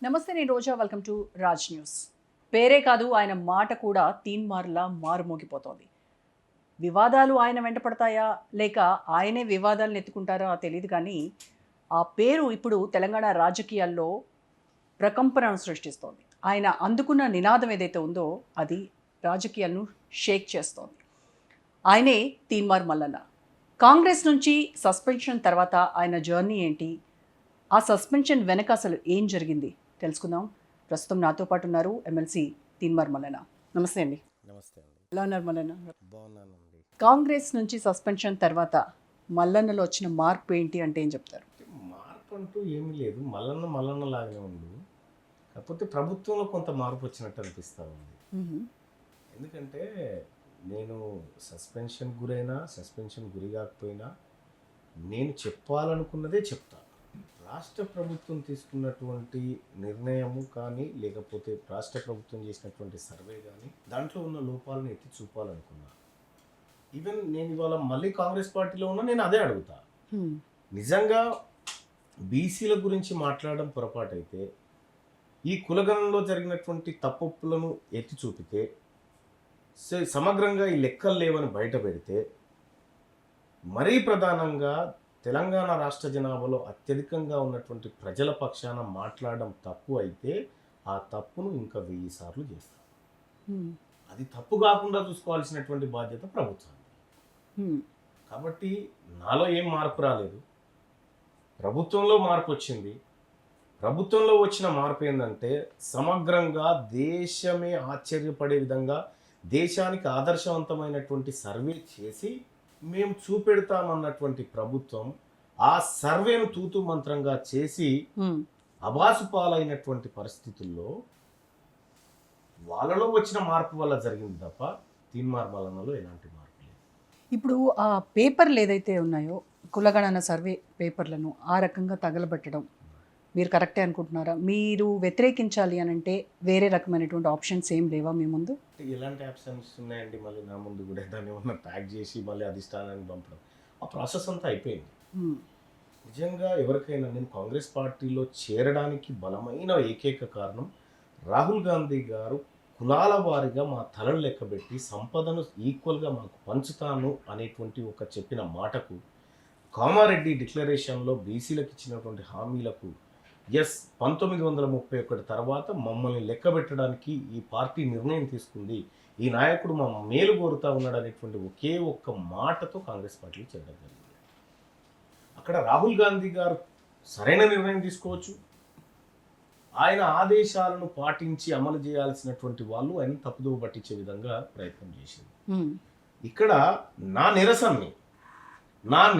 నమస్తే, నేను Roja. Welcome to Raj news. పేరే కాదు, ఆయన మాట కూడా తీన్మార్లా మారుమోగిపోతోంది. వివాదాలు ఆయన వెంట పడతాయా, లేక ఆయనే వివాదాలను ఎత్తుకుంటారా తెలియదు కానీ, ఆ పేరు ఇప్పుడు తెలంగాణ రాజకీయాల్లో ప్రకంపనను సృష్టిస్తోంది. ఆయన అందుకున్న నినాదం ఏదైతే ఉందో అది రాజకీయాలను షేక్ చేస్తోంది. ఆయనే తీన్మార్ మల్లన్న. కాంగ్రెస్ నుంచి సస్పెన్షన్ తర్వాత ఆయన జర్నీ ఏంటి, ఆ సస్పెన్షన్ వెనక అసలు ఏం జరిగింది తెలుసుకుందాం. ప్రస్తుతం నాతో పాటు ఉన్నారు ఎమ్మెల్సీ తీన్మార్ మల్లన్న. నమస్తే అండి. నమస్తే అండి. ఎలా ఉన్నారు మల్లన్న? బాగున్నానండి. కాంగ్రెస్ నుంచి సస్పెన్షన్ తర్వాత మల్లన్నలో వచ్చిన మార్పు ఏంటి అంటే ఏం చెప్తారు? మార్పు అంటూ ఏమీ లేదు. మల్లన్న లాగానే ఉంది. కాకపోతే ప్రభుత్వంలో కొంత మార్పు వచ్చినట్టు అనిపిస్తూ ఉంది. ఎందుకంటే నేను సస్పెన్షన్ గురి కాకపోయినా నేను చెప్పాలనుకున్నదే చెప్తా. రాష్ట్ర ప్రభుత్వం తీసుకున్నటువంటి నిర్ణయము కానీ, లేకపోతే రాష్ట్ర ప్రభుత్వం చేసినటువంటి సర్వే కానీ, దాంట్లో ఉన్న లోపాలను ఎత్తి చూపాలనుకున్నా. ఈవెన్ నేను ఇవాళ మళ్ళీ కాంగ్రెస్ పార్టీలో ఉన్నా, నేను అదే అడుగుతా. నిజంగా బీసీల గురించి మాట్లాడడం పొరపాటు అయితే, ఈ కులగణంలో జరిగినటువంటి తప్పులను ఎత్తి చూపితే, సమగ్రంగా ఈ లెక్కలు లేవని బయట పెడితే, మరీ ప్రధానంగా తెలంగాణ రాష్ట్ర జనాభాలో అత్యధికంగా ఉన్నటువంటి ప్రజల పక్షాన మాట్లాడడం తప్పు అయితే, ఆ తప్పును ఇంకా 1000 సార్లు చేస్తాం. అది తప్పు కాకుండా చూసుకోవాల్సినటువంటి బాధ్యత ప్రభుత్వం. కాబట్టి నాలో ఏం మార్పు రాలేదు, ప్రభుత్వంలో మార్పు వచ్చింది. ప్రభుత్వంలో వచ్చిన మార్పు ఏంటంటే, సమగ్రంగా దేశమే ఆశ్చర్యపడే విధంగా దేశానికి ఆదర్శవంతమైనటువంటి సర్వే చేసి మేము చూపెడతామన్నటువంటి ప్రభుత్వం ఆ సర్వేను తూతు మంత్రంగా చేసి అబాసు పాలైనటువంటి పరిస్థితుల్లో వాళ్ళలో వచ్చిన మార్పు వల్ల జరిగింది తప్ప తీన్మార్ మల్లన్నలో ఎలాంటి మార్పు లేదు. ఇప్పుడు ఆ పేపర్లు ఏదైతే ఉన్నాయో, కులగణన సర్వే పేపర్లను ఆ రకంగా తగలబెట్టడం మీరు కరెక్టే అనుకుంటున్నారా? మీరు వ్యతిరేకించాలి అని అంటే వేరే రకమైనటువంటి ఆప్షన్స్ ఏం లేవా మీ ముందు? ఎలాంటి ఆప్షన్స్ ఉన్నాయండి? మళ్ళీ నా ముందు కూడా దాన్ని ఏమన్నా ప్యాక్ చేసి మళ్ళీ అధిష్టానాన్ని పంపడం, ఆ ప్రాసెస్ అంతా అయిపోయింది. నిజంగా ఎవరికైనా, నేను కాంగ్రెస్ పార్టీలో చేరడానికి బలమైన ఏకైక కారణం, రాహుల్ గాంధీ గారు కులాల వారీగా మా తలలు లెక్కబెట్టి సంపదను ఈక్వల్గా మాకు పంచుతాను అనేటువంటి ఒక చెప్పిన మాటకు, కామారెడ్డి డిక్లరేషన్లో బీసీలకు ఇచ్చినటువంటి హామీలకు 1931 తర్వాత మమ్మల్ని లెక్క పెట్టడానికి ఈ పార్టీ నిర్ణయం తీసుకుంది, ఈ నాయకుడు మా మేలు కోరుతా ఉన్నాడు అనేటువంటి ఒకే ఒక్క మాటతో కాంగ్రెస్ పార్టీలో చేరడం జరిగింది. అక్కడ రాహుల్ గాంధీ గారు సరైన నిర్ణయం తీసుకోవచ్చు, ఆయన ఆదేశాలను పాటించి అమలు చేయాల్సినటువంటి వాళ్ళు ఆయన తప్పుదోవ పట్టించే విధంగా ప్రయత్నం చేసింది. ఇక్కడ నా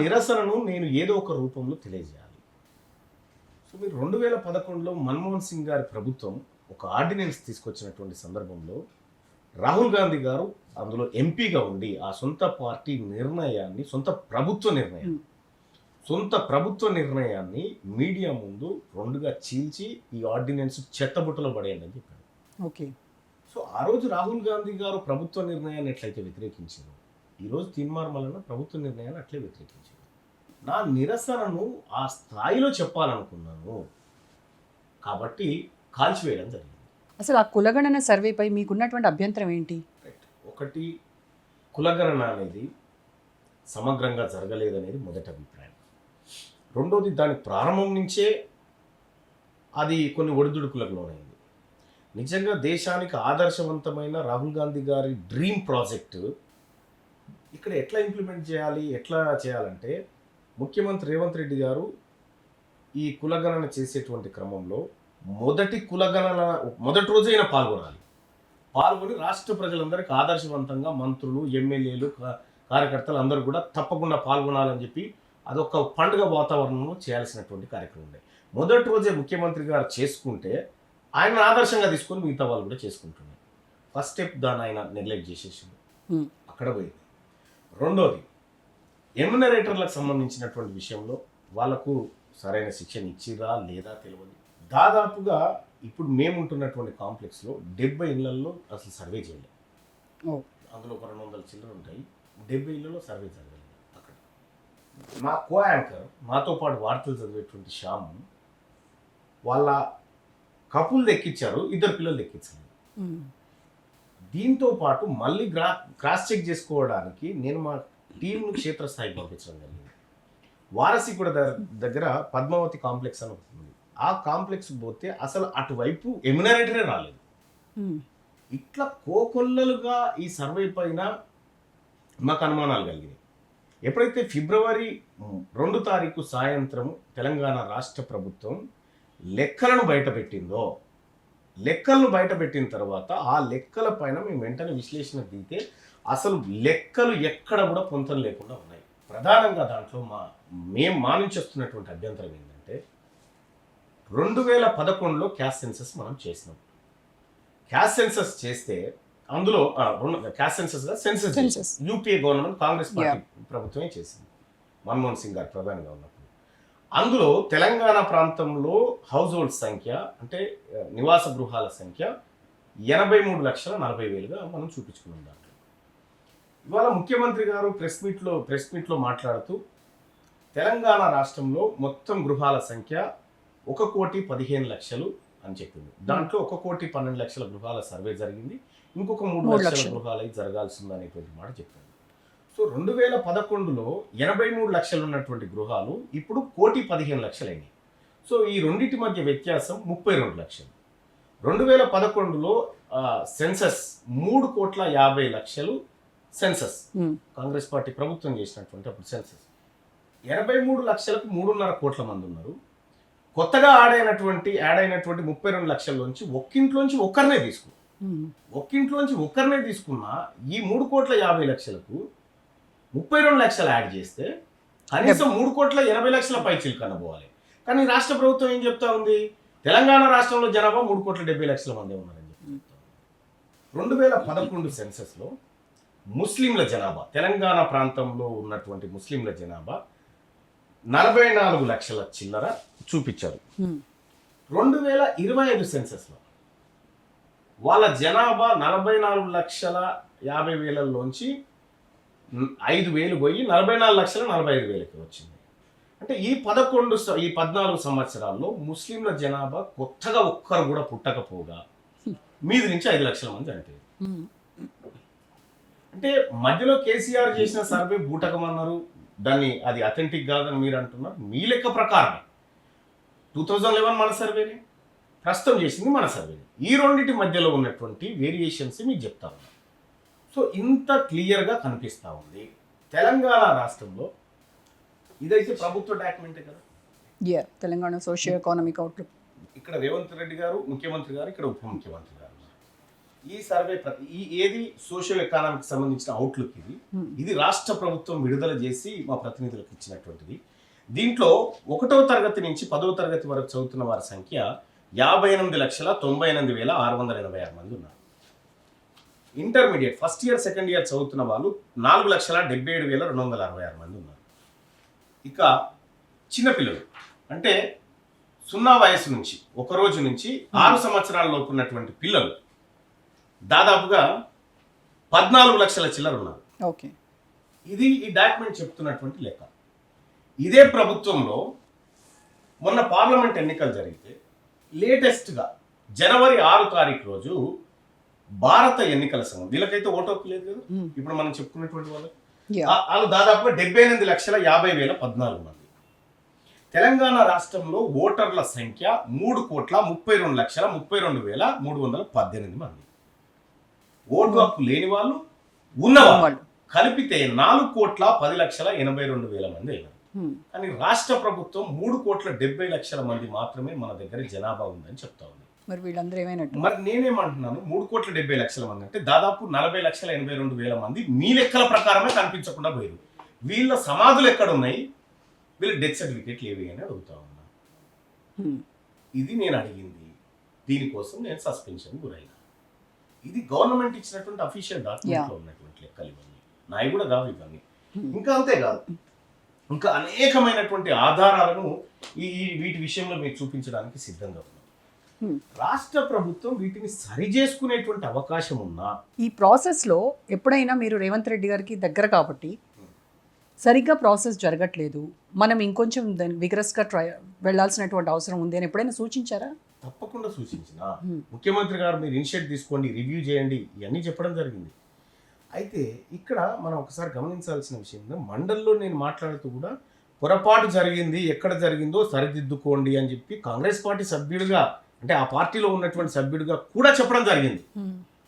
నిరసనను నేను ఏదో ఒక రూపంలో తెలియజేయాలి. సో మీరు 2011లో మన్మోహన్ సింగ్ గారి ప్రభుత్వం ఒక ఆర్డినెన్స్ తీసుకొచ్చినటువంటి సందర్భంలో రాహుల్ గాంధీ గారు అందులో ఎంపీగా ఉండి ఆ సొంత పార్టీ నిర్ణయాన్ని, సొంత ప్రభుత్వ నిర్ణయాన్ని మీడియా ముందు రెండుగా చీల్చి ఈ ఆర్డినెన్స్ చెత్తబుట్టలో పడేయండి అని చెప్పారు. ఓకే. సో ఆ రోజు రాహుల్ గాంధీ గారు ప్రభుత్వ నిర్ణయాన్ని ఎట్లయితే వ్యతిరేకించారు, ఈరోజు తీన్మార్ మల్లన్న ప్రభుత్వ నిర్ణయాన్ని అట్లే వ్యతిరేకించారు. నా నిరసనను ఆ స్థాయిలో చెప్పాలనుకున్నాను కాబట్టి కాల్చివేయడం జరిగింది. అసలు ఆ కులగణన సర్వేపై మీకున్నటువంటి అభ్యంతరం ఏంటి? ఒకటి, కులగణన అనేది సమగ్రంగా జరగలేదనేది మొదటి అభిప్రాయం. రెండోది, దాని ప్రారంభం నుంచే అది కొన్ని ఒడిదుడుకులకు లోనైంది. నిజంగా దేశానికి ఆదర్శవంతమైన రాహుల్ గాంధీ గారి డ్రీమ్ ప్రాజెక్టు ఇక్కడ ఎట్లా ఇంప్లిమెంట్ చేయాలి, ఎట్లా చేయాలంటే, ముఖ్యమంత్రి రేవంత్ రెడ్డి గారు ఈ కులగణన చేసేటువంటి క్రమంలో మొదటి రోజైనా పాల్గొని రాష్ట్ర ప్రజలందరికీ ఆదర్శవంతంగా మంత్రులు, ఎమ్మెల్యేలు, కార్యకర్తలు అందరూ కూడా తప్పకుండా పాల్గొనాలని చెప్పి అదొక పండుగ వాతావరణంలో చేయాల్సినటువంటి కార్యక్రమం ఉంది. మొదటి రోజే ముఖ్యమంత్రి గారు చేసుకుంటే ఆయన ఆదర్శంగా తీసుకొని మిగతా వాళ్ళు కూడా చేసుకుంటున్నారు. ఫస్ట్ స్టెప్ దాన్ని ఆయన నెగ్లెక్ట్ చేసేసింది, అక్కడ పోయింది. రెండోది, ఎమ్యునరేటర్లకు సంబంధించినటువంటి విషయంలో వాళ్ళకు సరైన శిక్షణ ఇచ్చిరా లేదా తెలియదు. దాదాపుగా ఇప్పుడు మేముంటున్నటువంటి కాంప్లెక్స్లో 70 ఇళ్లలో అసలు సర్వే చేయలేదు. అందులో 200 చిల్లర ఉంటాయి, 70 ఇళ్లలో సర్వే జరగలేదు. అక్కడ మా కో యాంకర్, మాతో పాటు వార్తలు చదివేటువంటి శ్యామ్ వాళ్ళ కపుల్ ఎక్కించారు, 2 పిల్లలు ఎక్కించారు. దీంతో పాటు మళ్ళీ క్రాస్ చెక్ చేసుకోవడానికి నేను మా టీంను క్షేత్రస్థాయికి పంపించడం జరిగింది. వారసిగూడ దగ్గర పద్మావతి కాంప్లెక్స్ అని ఉంటుంది. ఆ కాంప్లెక్స్ పోతే అసలు అటువైపు ఎమ్యునరేటరే రాలేదు. ఇట్లా కోకొల్లలుగా ఈ సర్వే పైన మాకు అనుమానాలు కలిగినాయి. ఎప్పుడైతే ఫిబ్రవరి 2 తారీఖు సాయంత్రం తెలంగాణ రాష్ట్ర ప్రభుత్వం లెక్కలను బయటపెట్టిందో, లెక్కలను బయటపెట్టిన తర్వాత ఆ లెక్కల పైన మేము వెంటనే విశ్లేషణ దిగితే అసలు లెక్కలు ఎక్కడ కూడా పొంతం లేకుండా ఉన్నాయి. ప్రధానంగా దాంట్లో మేము మానించేస్తున్నటువంటి అభ్యంతరం ఏంటంటే 2011లో క్యాస్ట్ సెన్సస్ మనం చేసినాం. క్యాస్ట్ సెన్సస్ చేస్తే అందులో caste census UPA government Congress party ప్రభుత్వమే చేసింది, మన్మోహన్ సింగ్ గారు ప్రధానిగా ఉన్నప్పుడు. అందులో తెలంగాణ ప్రాంతంలో హౌస్ హోల్డ్ సంఖ్య అంటే నివాస గృహాల సంఖ్య 83,40,000గా మనం చూపించుకున్నాం. దాంట్లో ఇవాళ ముఖ్యమంత్రి గారు ప్రెస్ మీట్లో మాట్లాడుతూ తెలంగాణ రాష్ట్రంలో మొత్తం గృహాల సంఖ్య 1,15,00,000 అని చెప్పింది. దాంట్లో 1,12,00,000 గృహాల సర్వే జరిగింది, ఇంకొక 3 లక్షల గృహాలు జరగాల్సింది అనేటువంటి మాట చెప్పారు. సో 2011లో 83 లక్షలు ఉన్నటువంటి గృహాలు ఇప్పుడు 1,15,00,000 అయినాయి. సో ఈ రెండింటి మధ్య వ్యత్యాసం 32 లక్షలు. 2011లో సెన్సస్ 3,50,00,000 సెన్సస్, కాంగ్రెస్ పార్టీ ప్రభుత్వం చేసినటువంటి అప్పుడు సెన్సస్ 83 లక్షలకు 3.5 కోట్ల మంది ఉన్నారు. కొత్తగా యాడ్ అయినటువంటి 32 లక్షల్లోంచి ఒక్కింట్లోంచి ఒక్కరినే తీసుకున్నా ఈ 3,50,00,000కు 32 లక్షలు యాడ్ చేస్తే కనీసం 3,80,00,000 పై చిలుకన పోవాలి. కానీ రాష్ట్ర ప్రభుత్వం ఏం చెప్తా ఉంది, తెలంగాణ రాష్ట్రంలో జనాభా 3,70,00,000 మంది ఉన్నారని చెప్తా. 2011 సెన్సస్లో ముస్లింల జనాభా, తెలంగాణ ప్రాంతంలో ఉన్నటువంటి ముస్లింల జనాభా 44 లక్షల చిల్లర చూపించారు. 2025 సెన్సస్లో వాళ్ళ జనాభా 44,50,000లోంచి 5,000 పోయి 44,45,000కి వచ్చింది. అంటే ఈ 14 సంవత్సరాల్లో ముస్లింల జనాభా కొత్తగా ఒక్కరు కూడా పుట్టకపోగా మీది నుంచి 5 లక్షల మంది అంటే మధ్యలో కేసీఆర్ చేసిన సర్వే బూటకం అన్నారు, దాన్ని అది అథెంటిక్ కాదని మీరు అంటున్నారు. మీ లెక్క ప్రకారమే 2011 మన సర్వేనే, ప్రస్తుతం చేసింది మన సర్వేనే. ఈ రెండింటి మధ్యలో ఉన్నటువంటి వేరియేషన్స్ మీకు చెప్తా ఉన్నా. సో ఇంత క్లియర్గా కనిపిస్తూ ఉంది తెలంగాణ రాష్ట్రంలో. ఇదైతే ప్రభుత్వ డాక్యుమెంటే కదా, తెలంగాణ సోషియో ఎకానమిక్ అవుట్లుక్. ఇక్కడ రేవంత్ రెడ్డి గారు ముఖ్యమంత్రి గారు, ఇక్కడ ఉప ముఖ్యమంత్రి గారు. ఈ సర్వే ఏది సోషియో ఎకానమిక్ సంబంధించిన అవుట్లుక్ ఇది రాష్ట్ర ప్రభుత్వం విడుదల చేసి మా ప్రతినిధులకు ఇచ్చినటువంటిది. దీంట్లో 1వ తరగతి నుంచి 10వ తరగతి వరకు చదువుతున్న వారి సంఖ్య 58,98,686 మంది ఉన్నారు. Intermediate first year second year చదువుతున్న వాళ్ళు 4,77,266 మంది ఉన్నారు. ఇక చిన్నపిల్లలు అంటే 0 వయసు నుంచి 1 రోజు నుంచి 6 సంవత్సరాల లోపు ఉన్నటువంటి పిల్లలు దాదాపుగా 14 లక్షల చిల్లర ఉన్నారు. ఓకే, ఇది ఈ డాక్యుమెంట్ చెప్తున్నటువంటి లెక్క. ఇదే ప్రభుత్వంలో మొన్న పార్లమెంట్ ఎన్నికలు జరిగితే లేటెస్ట్గా జనవరి 6 తారీఖు రోజు భారత ఎన్నికల సంఘం, వీళ్ళకైతే ఓటు హక్కు లేదు కదా, ఇప్పుడు మనం చెప్పుకున్నటువంటి వాళ్ళు దాదాపుగా 78,50,014 మంది. తెలంగాణ రాష్ట్రంలో ఓటర్ల సంఖ్య 3,32,32,318 మంది. ఓటు హక్కు లేని వాళ్ళు ఉన్నవాళ్ళు కలిపితే 4,10,82,000 మంది అయినారు. కానీ రాష్ట్ర ప్రభుత్వం 3,70,00,000 మంది మాత్రమే మన దగ్గర జనాభా ఉందని చెప్తా ఉంది. మరి వీళ్ళందరూ ఏమైనట్టు? మరి నేనేమంటున్నాను, 3,70,00,000 మంది అంటే దాదాపు 40,82,000 మంది మీ లెక్కల ప్రకారమే కనిపించకుండా పోయారు. వీళ్ళ సమాధులు ఎక్కడ ఉన్నాయి, వీళ్ళ డెత్ సర్టిఫికేట్లు ఏవి అని అడుగుతా ఉన్నా. ఇది నేను అడిగింది, దీనికోసం నేను సస్పెన్షన్ గురైనా. ఇది గవర్నమెంట్ ఇచ్చినటువంటి అఫీషియల్ డాక్యుమెంట్లో ఉన్నటువంటి లెక్కలు ఇవన్నీ, నాయి కూడా కావు ఇవన్నీ. ఇంకా అంతేకాదు, ఇంకా అనేకమైనటువంటి ఆధారాలను వీటి విషయంలో మీకు చూపించడానికి సిద్ధంగా ఉన్నాం. రాష్ట్ర ప్రభుత్వం వీటిని సరి చేసుకునేటువంటి అవకాశం ఉన్నా ఈ ప్రాసెస్లో ఎప్పుడైనా మీరు రేవంత్ రెడ్డి గారికి దగ్గర కాబట్టి సరిగ్గా ప్రాసెస్ జరగట్లేదు, మనం ఇంకొంచెం విగ్రస్గా వెళ్లాల్సినటువంటి అవసరం ఉంది అని ఎప్పుడైనా సూచించారా? తప్పకుండా సూచించిన Hmm. ముఖ్యమంత్రి గారు మీరు ఇనిషియేట్ తీసుకోండి, రివ్యూ చేయండి, ఇవన్నీ చెప్పడం జరిగింది. అయితే ఇక్కడ మనం ఒకసారి గమనించాల్సిన విషయం ఏంటంటే, మండలిలో నేను మాట్లాడుతూ కూడా పొరపాటు జరిగింది, ఎక్కడ జరిగిందో సరిదిద్దుకోండి అని చెప్పి కాంగ్రెస్ పార్టీ సభ్యుడిగా, అంటే ఆ పార్టీలో ఉన్నటువంటి సభ్యుడిగా కూడా చెప్పడం జరిగింది.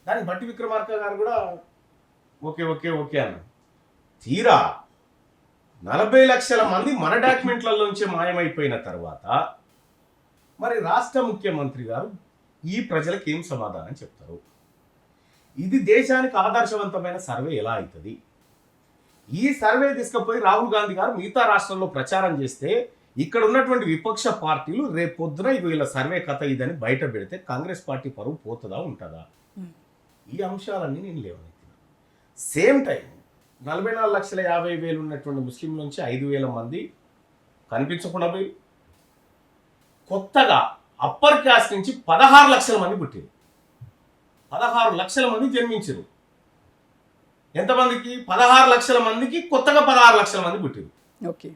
దాన్ని బట్టి విక్రమార్క గారు కూడా ఓకే ఓకే ఓకే అన్నారు. తీరా 40 లక్షల మంది మన డాక్యుమెంట్లలోంచి మాయమైపోయిన తర్వాత మరి రాష్ట్ర ముఖ్యమంత్రి గారు ఈ ప్రజలకు ఏం సమాధానం చెప్తారు? ఇది దేశానికి ఆదర్శవంతమైన సర్వే ఎలా అవుతుంది? ఈ సర్వే తీసుకుపోయి రాహుల్ గాంధీ గారు మిగతా రాష్ట్రాల్లో ప్రచారం చేస్తే ఇక్కడ ఉన్నటువంటి విపక్ష పార్టీలు రేపు పొద్దున వీళ్ళ సర్వే కథ ఇదని బయట పెడితే కాంగ్రెస్ పార్టీ పరువు పోతుందా ఉంటుందా? ఈ అంశాలన్నీ నేను లేవనెత్తిన. సేమ్ టైం 44,50,000 ఉన్నటువంటి ముస్లింల నుంచి 5,000 మంది కనిపించకుండా పోయి కొత్తగా అప్పర్ క్యాస్ట్ నుంచి 16 లక్షల మంది పుట్టారు. 16 లక్షల మంది జన్మించారు. ఎంతమందికి? 16 లక్షల మందికి కొత్తగా 16 లక్షల మంది పుట్టారు. ఓకే,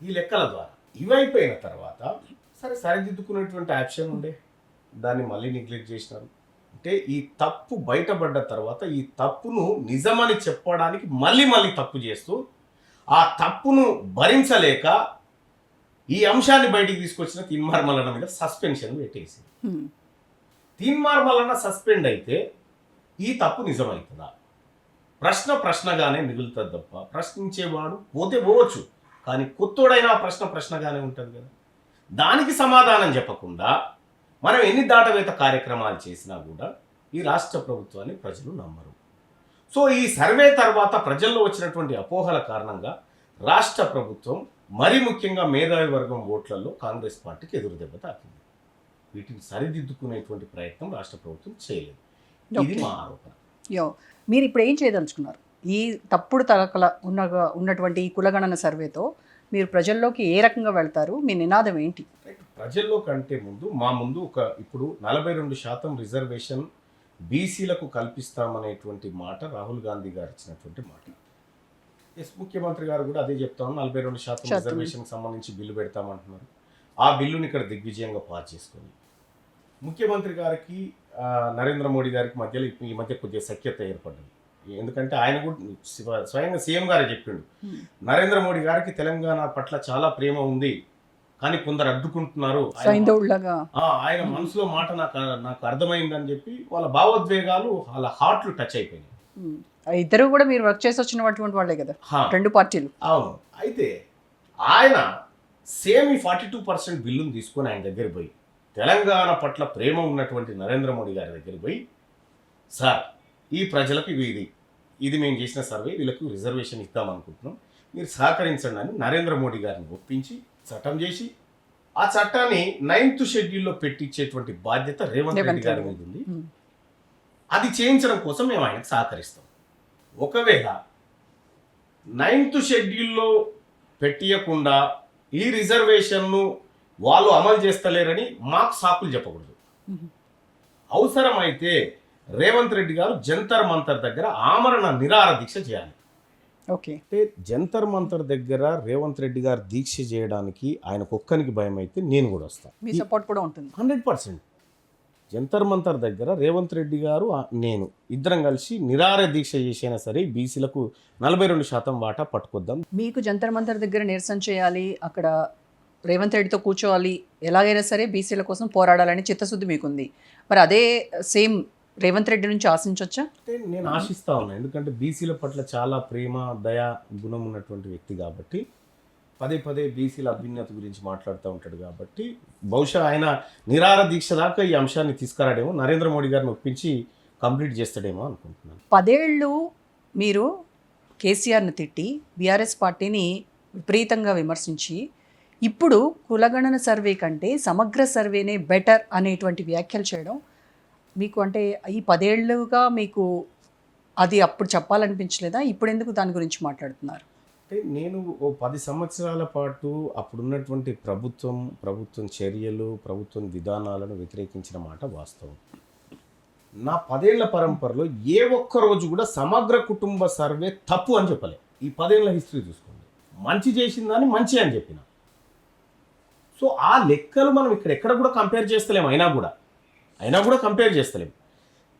ఈ లెక్కల ద్వారా ఇవైపోయిన తర్వాత సరే సరిదిద్దుకునేటువంటి ఆప్షన్ ఉండే, దాన్ని మళ్ళీ నెగ్లెక్ట్ చేసినారు. అంటే ఈ తప్పు బయటపడ్డ తర్వాత ఈ తప్పును నిజమని చెప్పడానికి మళ్ళీ మళ్ళీ తప్పు చేస్తూ ఆ తప్పును భరించలేక ఈ అంశాన్ని బయటికి తీసుకొచ్చిన తీన్మార్ మల్లన్న మీద సస్పెన్షన్ పెట్టేసి, తీన్మార్ మల్లన్న సస్పెండ్ అయితే ఈ తప్పు నిజమవుతుందా? ప్రశ్నగానే మిగులుతుంది తప్ప ప్రశ్నించేవాడు పోతే పోవచ్చు, కానీ కొత్తోడైనా ప్రశ్నగానే ఉంటుంది కదా. దానికి సమాధానం చెప్పకుండా మనం ఎన్ని దాటవేత కార్యక్రమాలు చేసినా కూడా ఈ రాష్ట్ర ప్రభుత్వాన్ని ప్రజలు నమ్మరు. సో ఈ సర్వే తర్వాత ప్రజల్లో వచ్చినటువంటి అపోహల కారణంగా రాష్ట్ర ప్రభుత్వం మరీ ముఖ్యంగా మేధావి వర్గం ఓట్లలో కాంగ్రెస్ పార్టీకి ఎదురు దెబ్బ తాకింది. వీటిని సరిదిద్దుకునేటువంటి ప్రయత్నం రాష్ట్ర ప్రభుత్వం చేయలేదు. ఇది మా ఆరోపణ. మీరు ఇప్పుడు ఏం చేయదలుచుకున్నారు? ఈ తప్పుడు తలకల ఉన్నటువంటి ఈ కులగణన సర్వేతో మీరు ప్రజల్లోకి ఏ రకంగా వెళ్తారు? మీ నినాదం ఏంటి? ప్రజల్లో కంటే మా ముందు ఇప్పుడు 42% రిజర్వేషన్ బీసీలకు కల్పిస్తామనేటువంటి మాట రాహుల్ గాంధీ గారు ఇచ్చినటువంటి మాట. ముఖ్యమంత్రి గారు కూడా అదే చెప్తాను, 42% రిజర్వేషన్కి సంబంధించి బిల్లు పెడతామంటున్నారు. ఆ బిల్లుని ఇక్కడ దిగ్విజయంగా పాస్ చేసుకొని ముఖ్యమంత్రి గారికి నరేంద్ర మోడీ గారికి మధ్యలో ఈ మధ్య కొద్దిగా సఖ్యత ఏర్పడింది. ఎందుకంటే ఆయన కూడా స్వయంగా సీఎం గారే చెప్పిండు, నరేంద్ర మోడీ గారికి తెలంగాణ పట్ల చాలా ప్రేమ ఉంది, కానీ కొందరు అడ్డుకుంటున్నారు, ఆయన మనసులో మాట నాకు అర్థమైందని చెప్పి వాళ్ళ భావోద్వేగాలు వాళ్ళ హార్ట్లు టచ్ అయిపోయినాయి. ఇద్దరు కూడా మీరు వర్క్ చేసి వచ్చినటువంటి వాళ్ళే కదా, రెండు పార్టీలు. అవును. అయితే ఆయన సేమ్ ఈ 42% బిల్లును తీసుకొని ఆయన దగ్గర పోయి తెలంగాణ పట్ల ప్రేమ ఉన్నటువంటి నరేంద్ర మోడీ గారి దగ్గర పోయి, సార్ ఈ ప్రజలకు ఇది మేము చేసిన సర్వే, వీళ్ళకు రిజర్వేషన్ ఇద్దామనుకుంటున్నాం, మీరు సహకరించండి అని నరేంద్ర మోడీ గారిని ఒప్పించి చట్టం చేసి ఆ చట్టాన్ని 9th షెడ్యూల్లో పెట్టించేటువంటి బాధ్యత రేవంత్ రెడ్డి గారి మీద ఉంది. అది చేయించడం కోసం మేము ఆయనకు సహకరిస్తాం. ఒకవేళ 9th షెడ్యూల్లో పెట్టియకుండా ఈ రిజర్వేషన్ను వాళ్ళు అమలు చేస్తలేరని మాకు సాకులు చెప్పకూడదు. అవసరమైతే రేవంత్ రెడ్డి గారు జంతర్ మంతర్ దగ్గర ఆమరణ నిరాహార దీక్ష చేయాలి. ఓకే, అంటే జంతర్ మంతర్ దగ్గర రేవంత్ రెడ్డి గారు దీక్ష చేయడానికి ఆయనకు ఒక్కనికి భయం అయితే నేను కూడా వస్తాను, మీ సపోర్ట్ కూడా ఉంటుంది 100%. జంతర్ మంతర్ దగ్గర రేవంత్ రెడ్డి గారు నేను ఇద్దరం కలిసి నిరాహార దీక్ష చేసైనా సరే బీసీలకు 42% వాటా పట్టుకొద్దాం. మీకు జంతర్ మంతర్ దగ్గర నిరసన చేయాలి, అక్కడ రేవంత్ రెడ్డితో కూర్చోవాలి, ఎలాగైనా సరే బీసీల కోసం పోరాడాలని చిత్తశుద్ధి మీకుంది. మరి అదే సేమ్ రేవంత్ రెడ్డి నుంచి ఆశించవచ్చా? నేను ఆశిస్తా ఉన్నాను, ఎందుకంటే బీసీల పట్ల చాలా ప్రేమ దయా గుణం ఉన్నటువంటి వ్యక్తి కాబట్టి, పదే బీసీల అభ్యున్నతి గురించి మాట్లాడుతూ ఉంటాడు కాబట్టి బహుశా ఆయన నిరాహార దీక్ష దాకా ఈ అంశాన్ని తీసుకురాడేమో, నరేంద్ర మోడీ గారిని ఒప్పించి కంప్లీట్ చేస్తాడేమో అనుకుంటున్నాను. 10 ఏళ్ళు మీరు కేసీఆర్ని తిట్టి బీఆర్ఎస్ పార్టీని విపరీతంగా విమర్శించి ఇప్పుడు కులగణన సర్వే కంటే సమగ్ర సర్వేనే బెటర్ అనేటువంటి వ్యాఖ్యలు చేయడం మీకు, అంటే ఈ 10 ఏళ్ళుగా మీకు అది అప్పుడు చెప్పాలనిపించలేదా? ఇప్పుడు ఎందుకు దాని గురించి మాట్లాడుతున్నారు? అంటే నేను 10 సంవత్సరాల పాటు అప్పుడున్నటువంటి ప్రభుత్వం చర్యలు, ప్రభుత్వం విధానాలను వ్యతిరేకించిన మాట వాస్తవం. నా 10 ఏళ్ల పరంపరలో ఏ ఒక్క రోజు కూడా సమగ్ర కుటుంబ సర్వే తప్పు అని చెప్పలే. ఈ 10 ఏళ్ల హిస్టరీ చూసుకోండి, మంచి చేసిందని మంచి అని చెప్పిన. సో ఆ లెక్కలు మనం ఎక్కడ కూడా కంపేర్ చేస్తలేము, అయినా కూడా కంపేర్ చేస్తలేము.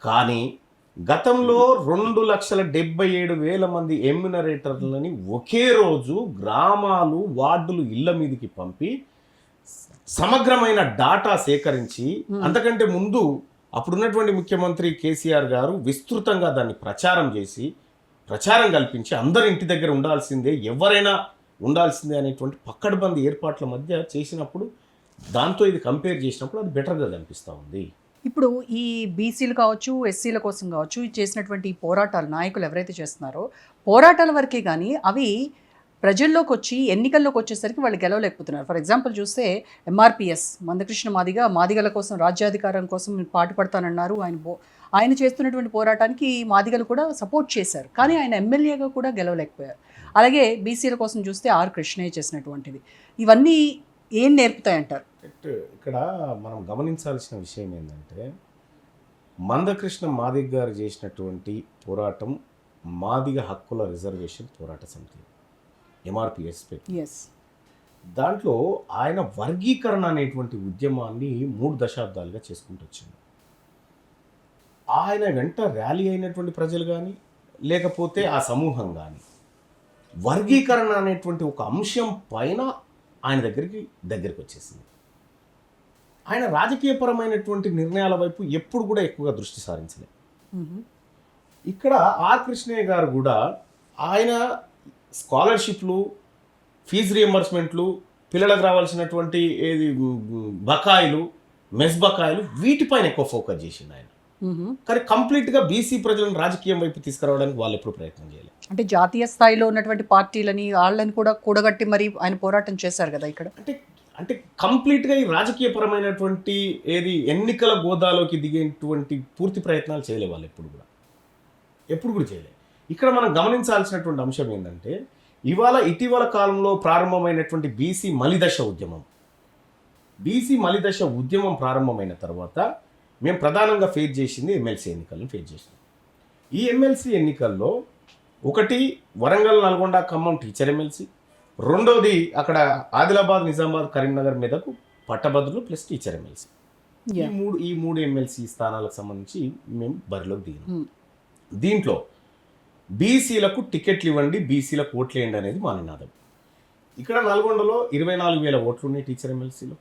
కానీ గతంలో 2,77,000 మంది ఎమ్యునరేటర్లని ఒకే రోజు గ్రామాలు, వార్డులు, ఇళ్ల మీదకి పంపి సమగ్రమైన డాటా సేకరించి, అంతకంటే ముందు అప్పుడున్నటువంటి ముఖ్యమంత్రి కేసీఆర్ గారు విస్తృతంగా దాన్ని ప్రచారం కల్పించి అందరి ఇంటి దగ్గర ఉండాల్సిందే, ఎవరైనా ఉండాల్సిందే అనేటువంటి పక్కడబంది ఏర్పాట్ల మధ్య చేసినప్పుడు, దాంతో ఇది కంపేర్ చేసినప్పుడు అది బెటర్గా కనిపిస్తూ ఉంది. ఇప్పుడు ఈ బీసీలు కావచ్చు, ఎస్సీల కోసం కావచ్చు, చేసినటువంటి పోరాటాలు నాయకులు ఎవరైతే చేస్తున్నారో పోరాటాల వరకే కానీ అవి ప్రజల్లోకి వచ్చి ఎన్నికల్లోకి వచ్చేసరికి వాళ్ళు గెలవలేకపోతున్నారు. ఫర్ ఎగ్జాంపుల్ చూస్తే ఎంఆర్పిఎస్ మందకృష్ణ మాదిగల కోసం, రాజ్యాధికారం కోసం పాటుపడతానన్నారు. ఆయన చేస్తున్నటువంటి పోరాటానికి మాదిగలు కూడా సపోర్ట్ చేశారు, కానీ ఆయన ఎమ్మెల్యేగా కూడా గెలవలేకపోయారు. అలాగే బీసీల కోసం చూస్తే ఆర్ కృష్ణయ్య చేసినటువంటిది. ఇవన్నీ ఏం నేర్పుతాయంటారు? ఇక్కడ మనం గమనించాల్సిన విషయం ఏంటంటే, మందకృష్ణ మాదిగ గారు చేసినటువంటి పోరాటం మాదిగ హక్కుల రిజర్వేషన్ పోరాట సమితి, ఎంఆర్పిఎస్. దాంట్లో ఆయన వర్గీకరణ అనేటువంటి ఉద్యమాన్ని 3 దశాబ్దాలుగా చేసుకుంటూ వచ్చింది. ఆయన వెంట ర్యాలీ అయినటువంటి ప్రజలు కానీ, లేకపోతే ఆ సమూహం కానీ, వర్గీకరణ అనేటువంటి ఒక అంశం పైన ఆయన దగ్గరికి వచ్చేసింది. ఆయన రాజకీయపరమైనటువంటి నిర్ణయాల వైపు ఎప్పుడు కూడా ఎక్కువగా దృష్టి సారించలేదు. ఇక్కడ ఆర్ కృష్ణయ్య గారు కూడా ఆయన స్కాలర్షిప్లు, ఫీజు రియంబర్స్మెంట్లు, పిల్లలకు రావాల్సినటువంటి బకాయిలు, మెస్ బకాయిలు, వీటిపైన ఎక్కువ ఫోకస్ చేసింది ఆయన. కానీ కంప్లీట్గా బీసీ ప్రజలను రాజకీయం వైపు తీసుకురావడానికి వాళ్ళు ఎప్పుడు ప్రయత్నం చేయలేదు. అంటే జాతీయ స్థాయిలో ఉన్నటువంటి పార్టీలని వాళ్ళని కూడా కూడగట్టి మరి ఆయన పోరాటం చేశారు కదా ఇక్కడ. అంటే కంప్లీట్గా ఈ రాజకీయపరమైనటువంటి ఎన్నికల గోదాలోకి దిగేటువంటి పూర్తి ప్రయత్నాలు చేయలే వాళ్ళు ఎప్పుడు కూడా చేయలేదు. ఇక్కడ మనం గమనించాల్సినటువంటి అంశం ఏంటంటే, ఇటీవల కాలంలో ప్రారంభమైనటువంటి బీసీ మలిదశ ఉద్యమం ప్రారంభమైన తర్వాత మేము ప్రధానంగా ఫేస్ చేసింది ఎమ్మెల్సీ ఎన్నికలను ఫేస్ చేసినాం. ఈ ఎమ్మెల్సీ ఎన్నికల్లో ఒకటి వరంగల్, నల్గొండ, ఖమ్మం టీచర్ ఎమ్మెల్సీ, రెండోది అక్కడ ఆదిలాబాద్, నిజామాబాద్, కరీంనగర్, మెదక్ పట్టభద్రులు ప్లస్ టీచర్ ఎమ్మెల్సీ. ఈ మూడు ఎమ్మెల్సీ స్థానాలకు సంబంధించి మేము బరిలోకి దిగినాం. దీంట్లో బీసీలకు టికెట్లు ఇవ్వండి, బీసీలకు ఓట్లు వేయండి అనేది మా నినాదం. ఇక్కడ నల్గొండలో 24,000 ఓట్లు ఉన్నాయి టీచర్ ఎమ్మెల్సీలో.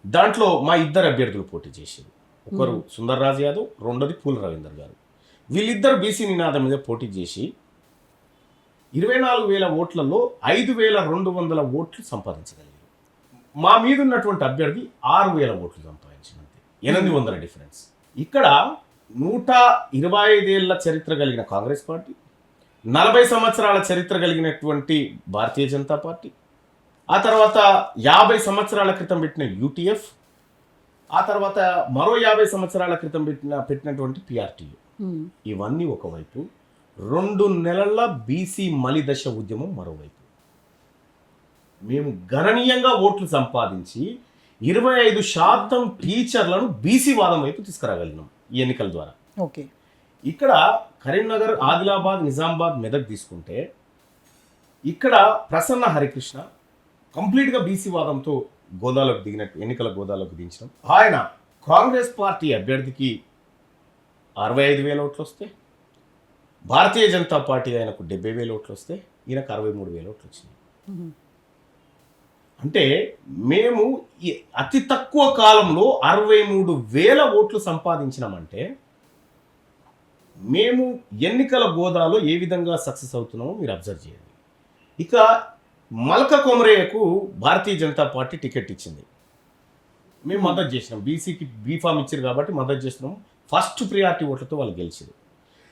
దాంట్లో మా 2 అభ్యర్థులు పోటీ చేశారు. ఒకరు సుందర్రాజ్ యాదవ్, రెండోది పూల రవీందర్ గారు. వీళ్ళిద్దరు బీసీ నినాదం మీద పోటీ చేసి 24,000 ఓట్లలో 5,200 ఓట్లు సంపాదించగలిగారు. మా మీద ఉన్నటువంటి అభ్యర్థి 6,000 ఓట్లు సంపాదించినంతే, 800 డిఫరెన్స్. ఇక్కడ 125 ఏళ్ల చరిత్ర కలిగిన కాంగ్రెస్ పార్టీ, 40 సంవత్సరాల చరిత్ర కలిగినటువంటి భారతీయ జనతా పార్టీ, ఆ తర్వాత 50 సంవత్సరాల క్రితం పెట్టిన యూటీఎఫ్, ఆ తర్వాత మరో 50 సంవత్సరాల క్రితం పెట్టినటువంటి పిఆర్టీయూ, ఇవన్నీ ఒకవైపు, 2 నెలల బీసీ మలిదశ ఉద్యమం మరోవైపు. మేము గణనీయంగా ఓట్లు సంపాదించి 25% టీచర్లను బీసీ వాదం వైపు తీసుకురాగలిగినాం ఈ ఎన్నికల ద్వారా. ఓకే, ఇక్కడ కరీంనగర్, ఆదిలాబాద్, నిజామాబాద్, మెదక్ తీసుకుంటే ఇక్కడ ప్రసన్న హరికృష్ణ కంప్లీట్గా బీసీ వాదంతో ఎన్నికల గోదాలోకి దించడం. ఆయన కాంగ్రెస్ పార్టీ అభ్యర్థికి 65,000 ఓట్లు వస్తే, భారతీయ జనతా పార్టీ ఆయనకు 70,000 ఓట్లు వస్తే, ఈయనకు 63,000 ఓట్లు వచ్చినాయి. అంటే మేము అతి తక్కువ కాలంలో 63,000 ఓట్లు సంపాదించినామంటే మేము ఎన్నికల గోదాలో ఏ విధంగా సక్సెస్ అవుతున్నామో మీరు అబ్జర్వ్ చేయండి. ఇక మల్క కొమరయ్యకు భారతీయ జనతా పార్టీ టికెట్ ఇచ్చింది, మేము మద్దతు చేసినాం. బీసీకి బీఫామ్ ఇచ్చారు కాబట్టి మద్దతు చేసినాం. ఫస్ట్ ప్రియారిటీ ఓట్లతో వాళ్ళు గెలిచారు.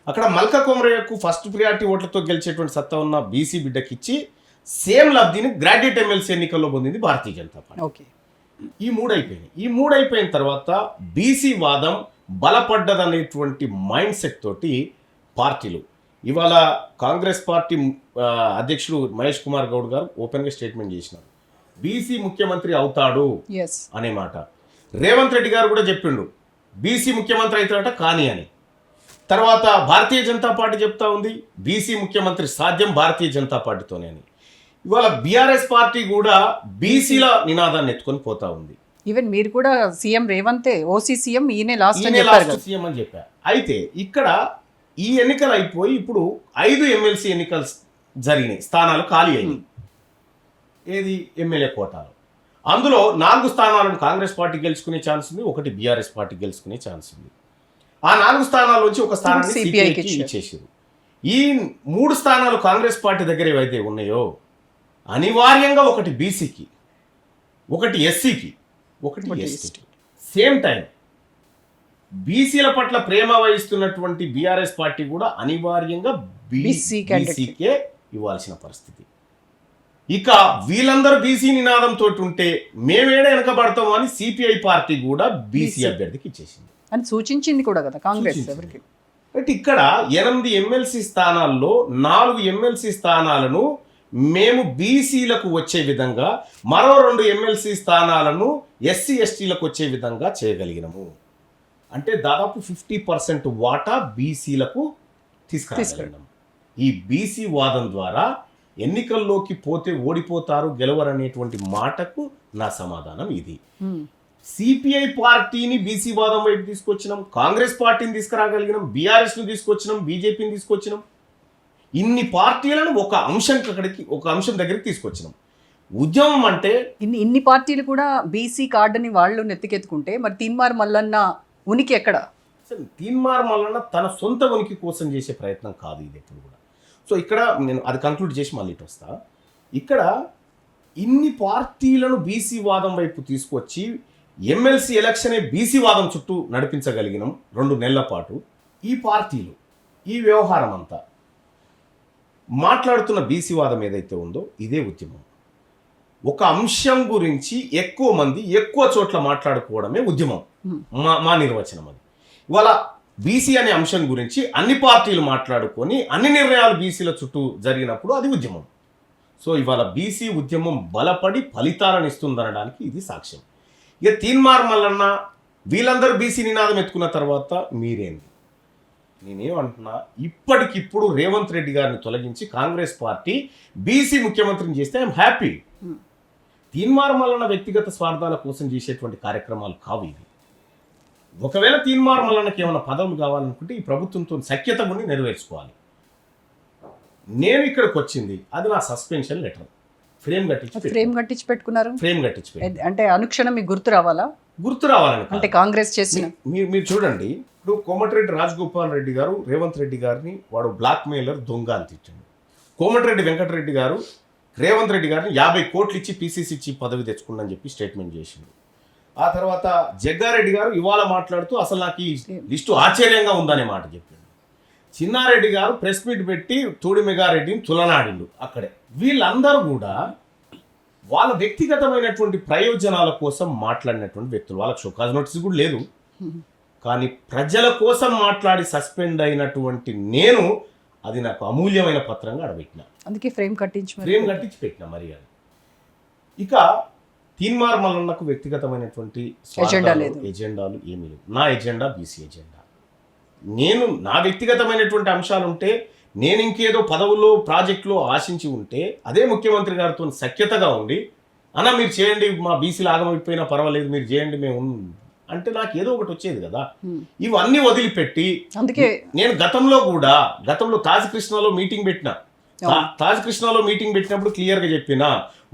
అక్కడ మల్క కొమరయ్యకు ఫస్ట్ ప్రియారిటీ ఓట్లతో గెలిచేటువంటి సత్తా ఉన్న బీసీ బిడ్డకి ఇచ్చి సేమ్ లబ్ధిని గ్రాడ్యుయేట్ ఎమ్మెల్సీ ఎన్నికల్లో పొందింది భారతీయ జనతా పార్టీ. ఓకే, ఈ మూడు అయిపోయిన తర్వాత బీసీ వాదం బలపడ్డదనేటువంటి మైండ్ సెట్ తోటి పార్టీలు ఇవాళ కాంగ్రెస్ పార్టీ అధ్యక్షుడు మహేష్ కుమార్ గౌడ్ గారు ఓపెన్గా స్టేట్మెంట్ చేసినారు, బీసీ ముఖ్యమంత్రి అవుతాడు అనే మాట. రేవంత్ రెడ్డి గారు కూడా చెప్పిండు బీసీ ముఖ్యమంత్రి అవుతాడట కానీ అని. తర్వాత భారతీయ జనతా పార్టీ చెప్తా ఉంది బీసీ ముఖ్యమంత్రి సాధ్యం భారతీయ జనతా పార్టీతోనే అని. ఇవాళ బీఆర్ఎస్ పార్టీ కూడా బీసీల నినాదాన్ని ఎత్తుకొని పోతా ఉంది. ఈవెన్ మీరు కూడా సీఎం రేవంతే ఓసీ సీఎం ఈయనే లాస్ట్ అని ఈయనే చెప్పారు లాస్ట్ కదా. సీఎం అని చెప్పా. అయితే ఇక్కడ ఈ ఎన్నికలు అయిపోయి ఇప్పుడు 5 ఎమ్మెల్సీ ఎన్నికలు జరిగినాయి, స్థానాలు ఖాళీ అయినాయి. ఏది ఎమ్మెల్యే కోటాలో అందులో 4 స్థానాలను కాంగ్రెస్ పార్టీ గెలుచుకునే ఛాన్స్ ఉంది, 1 బీఆర్ఎస్ పార్టీ గెలుచుకునే ఛాన్స్ ఉంది. ఆ 4 స్థానాల నుంచి ఒక స్థానాన్ని సిపిఐకి ఇచ్చేసారు. ఈ 3 స్థానాలు కాంగ్రెస్ పార్టీ దగ్గర ఏవైతే ఉన్నాయో అనివార్యంగా 1 బీసీకి, 1 ఎస్సీకి, 1 ఎస్టీకి. సేమ్ టైం బీసీల పట్ల ప్రేమ వహిస్తున్నటువంటి బీఆర్ఎస్ పార్టీ కూడా అనివార్యంగా బీసీకే ఇవ్వాల్సిన పరిస్థితి. ఇక వీళ్ళందరూ బీసీ నినాదంతో ఉంటే మేమేడ వెనకబడతాం అని సిపిఐ పార్టీ కూడా బీసీ అభ్యర్థికి ఇచ్చేసింది అని సూచించింది కూడా కదా కాంగ్రెస్ ఎవరికి. అంటే ఇక్కడ 8 ఎమ్మెల్సీ స్థానాల్లో 4 ఎమ్మెల్సీ స్థానాలను మేము బీసీలకు వచ్చే విధంగా, మరో 2 ఎమ్మెల్సీ స్థానాలను ఎస్సీ ఎస్టీలకు వచ్చే విధంగా చేయగలిగినము. అంటే దాదాపు 50% వాటా బీసీలకు తీసుకురాగలిగినాము. ఈ బీసీ వాదం ద్వారా ఎన్నికల్లోకి పోతే ఓడిపోతారు, గెలవరనేటువంటి మాటకు నా సమాధానం ఇది. సిపిఐ పార్టీని బీసీ వాదం వైపు తీసుకొచ్చినాం, కాంగ్రెస్ పార్టీని తీసుకురాగలిగినాం, బీఆర్ఎస్ను తీసుకొచ్చినాం, బీజేపీని తీసుకొచ్చినాం. ఇన్ని పార్టీలను ఒక అంశం దగ్గరికి తీసుకొచ్చినాం. ఉద్యమం అంటే ఇన్ని పార్టీలు కూడా బీసీ కార్డుని వాళ్ళు నెత్తికెత్తుకుంటే మరి తీన్మార్ మల్లన్న ఉనికి ఎక్కడ? తీన్మార్ మల్లన్న తన సొంత ఉనికి కోసం చేసే ప్రయత్నం కాదు ఇది ఎప్పుడు కూడా. సో ఇక్కడ నేను అది కంక్లూడ్ చేసి మళ్ళీ ఇటు వస్తా. ఇక్కడ ఇన్ని పార్టీలను బీసీ వాదం వైపు తీసుకొచ్చి ఎమ్మెల్సీ ఎలక్షనే బీసీ వాదం చుట్టూ నడిపించగలిగినాం 2 నెలల పాటు. ఈ పార్టీలు ఈ వ్యవహారం అంతా మాట్లాడుతున్న బీసీ వాదం ఏదైతే ఉందో ఇదే ఉద్యమం. ఒక అంశం గురించి ఎక్కువ మంది ఎక్కువ చోట్ల మాట్లాడుకోవడమే ఉద్యమం. మా నిర్వచనం అది. ఇవాళ బీసీ అనే అంశం గురించి అన్ని పార్టీలు మాట్లాడుకొని అన్ని నిర్ణయాలు బీసీల చుట్టూ జరిగినప్పుడు అది ఉద్యమం. సో ఇవాళ బీసీ ఉద్యమం బలపడి ఫలితాలను ఇస్తుందనడానికి ఇది సాక్ష్యం. ఇక తీన్మార్ మల్లన్న వీళ్ళందరూ బీసీ నినాదం ఎత్తుకున్న తర్వాత మీరేంది? నేనేమంటున్నా, ఇప్పటికిప్పుడు రేవంత్ రెడ్డి గారిని తొలగించి కాంగ్రెస్ పార్టీ బీసీ ముఖ్యమంత్రిని చేస్తే ఐఎమ్ హ్యాపీ. తీన్మార్ మల్లన్న వ్యక్తిగత స్వార్థాల కోసం చేసేటువంటి కార్యక్రమాలు కావు ఇవి. ఒకవేళ తీన్మార్ మల్లన్నకి ఏమైనా పదవులు కావాలనుకుంటే ఈ ప్రభుత్వంతో సఖ్యత ఉండి నెరవేర్చుకోవాలి. నేను ఇక్కడికి వచ్చింది అది నా సస్పెన్షన్ లెటర్. ఫ్రేమ్ కట్టించి పెట్టుకున్నారు. అంటే అనుక్షణం మీకు గుర్తు రావాలని అంటే కాంగ్రెస్ చేసిన మీరు చూడండి. ఇప్పుడు కోమటిరెడ్డి రాజగోపాల్ రెడ్డి గారు రేవంత్ రెడ్డి గారిని వాడు బ్లాక్ మెయిలర్ దొంగ అని తిట్టిండు. కోమటిరెడ్డి వెంకటరెడ్డి గారు రేవంత్ రెడ్డి గారిని 50 కోట్లు ఇచ్చి పీసీసీ చీఫ్ పదవి తెచ్చుకుందని చెప్పి స్టేట్మెంట్ చేసిండు. ఆ తర్వాత జగ్గారెడ్డి గారు ఇవాళ మాట్లాడుతూ అసలు నాకు ఈ లిస్టు ఆశ్చర్యంగా ఉందనే మాట చెప్పిండు. చిన్నారెడ్డి గారు ప్రెస్ మీట్ పెట్టి తూడి మెగారెడ్డిని తులనాడిండు అక్కడే. వీళ్ళందరూ కూడా వాళ్ళ వ్యక్తిగతమైనటువంటి ప్రయోజనాల కోసం మాట్లాడినటువంటి వ్యక్తులు. వాళ్ళకి షోకాజ్ నోటీస్ కూడా లేదు, కానీ ప్రజల కోసం మాట్లాడి సస్పెండ్ అయినటువంటి నేను అది నాకు అమూల్యమైన పత్రంగా అడబెట్టిన. అందుకే ఫ్రేమ్ కట్టించి పెట్టిన. మరి అది ఇక తీన్మార్ మల్లన్నకు వ్యక్తిగతమైనటువంటి ఎజెండాలు ఏమీ లేవు. నా ఎజెండా బీసీ ఎజెండా. నేను నా వ్యక్తిగతమైనటువంటి అంశాలు ఉంటే, నేను ఇంకేదో పదవుల్లో ప్రాజెక్టులో ఆశించి ఉంటే అదే ముఖ్యమంత్రి గారితో సఖ్యతగా ఉండి అన్న మీరు చేయండి, మా బీసీలు ఆగమైపోయినా పర్వాలేదు మీరు చేయండి మేము అంటే నాకు ఏదో ఒకటి వచ్చేది కదా. ఇవన్నీ వదిలిపెట్టి అందుకే నేను గతంలో తాజ్ కృష్ణలో మీటింగ్ పెట్టినప్పుడు క్లియర్గా చెప్పిన,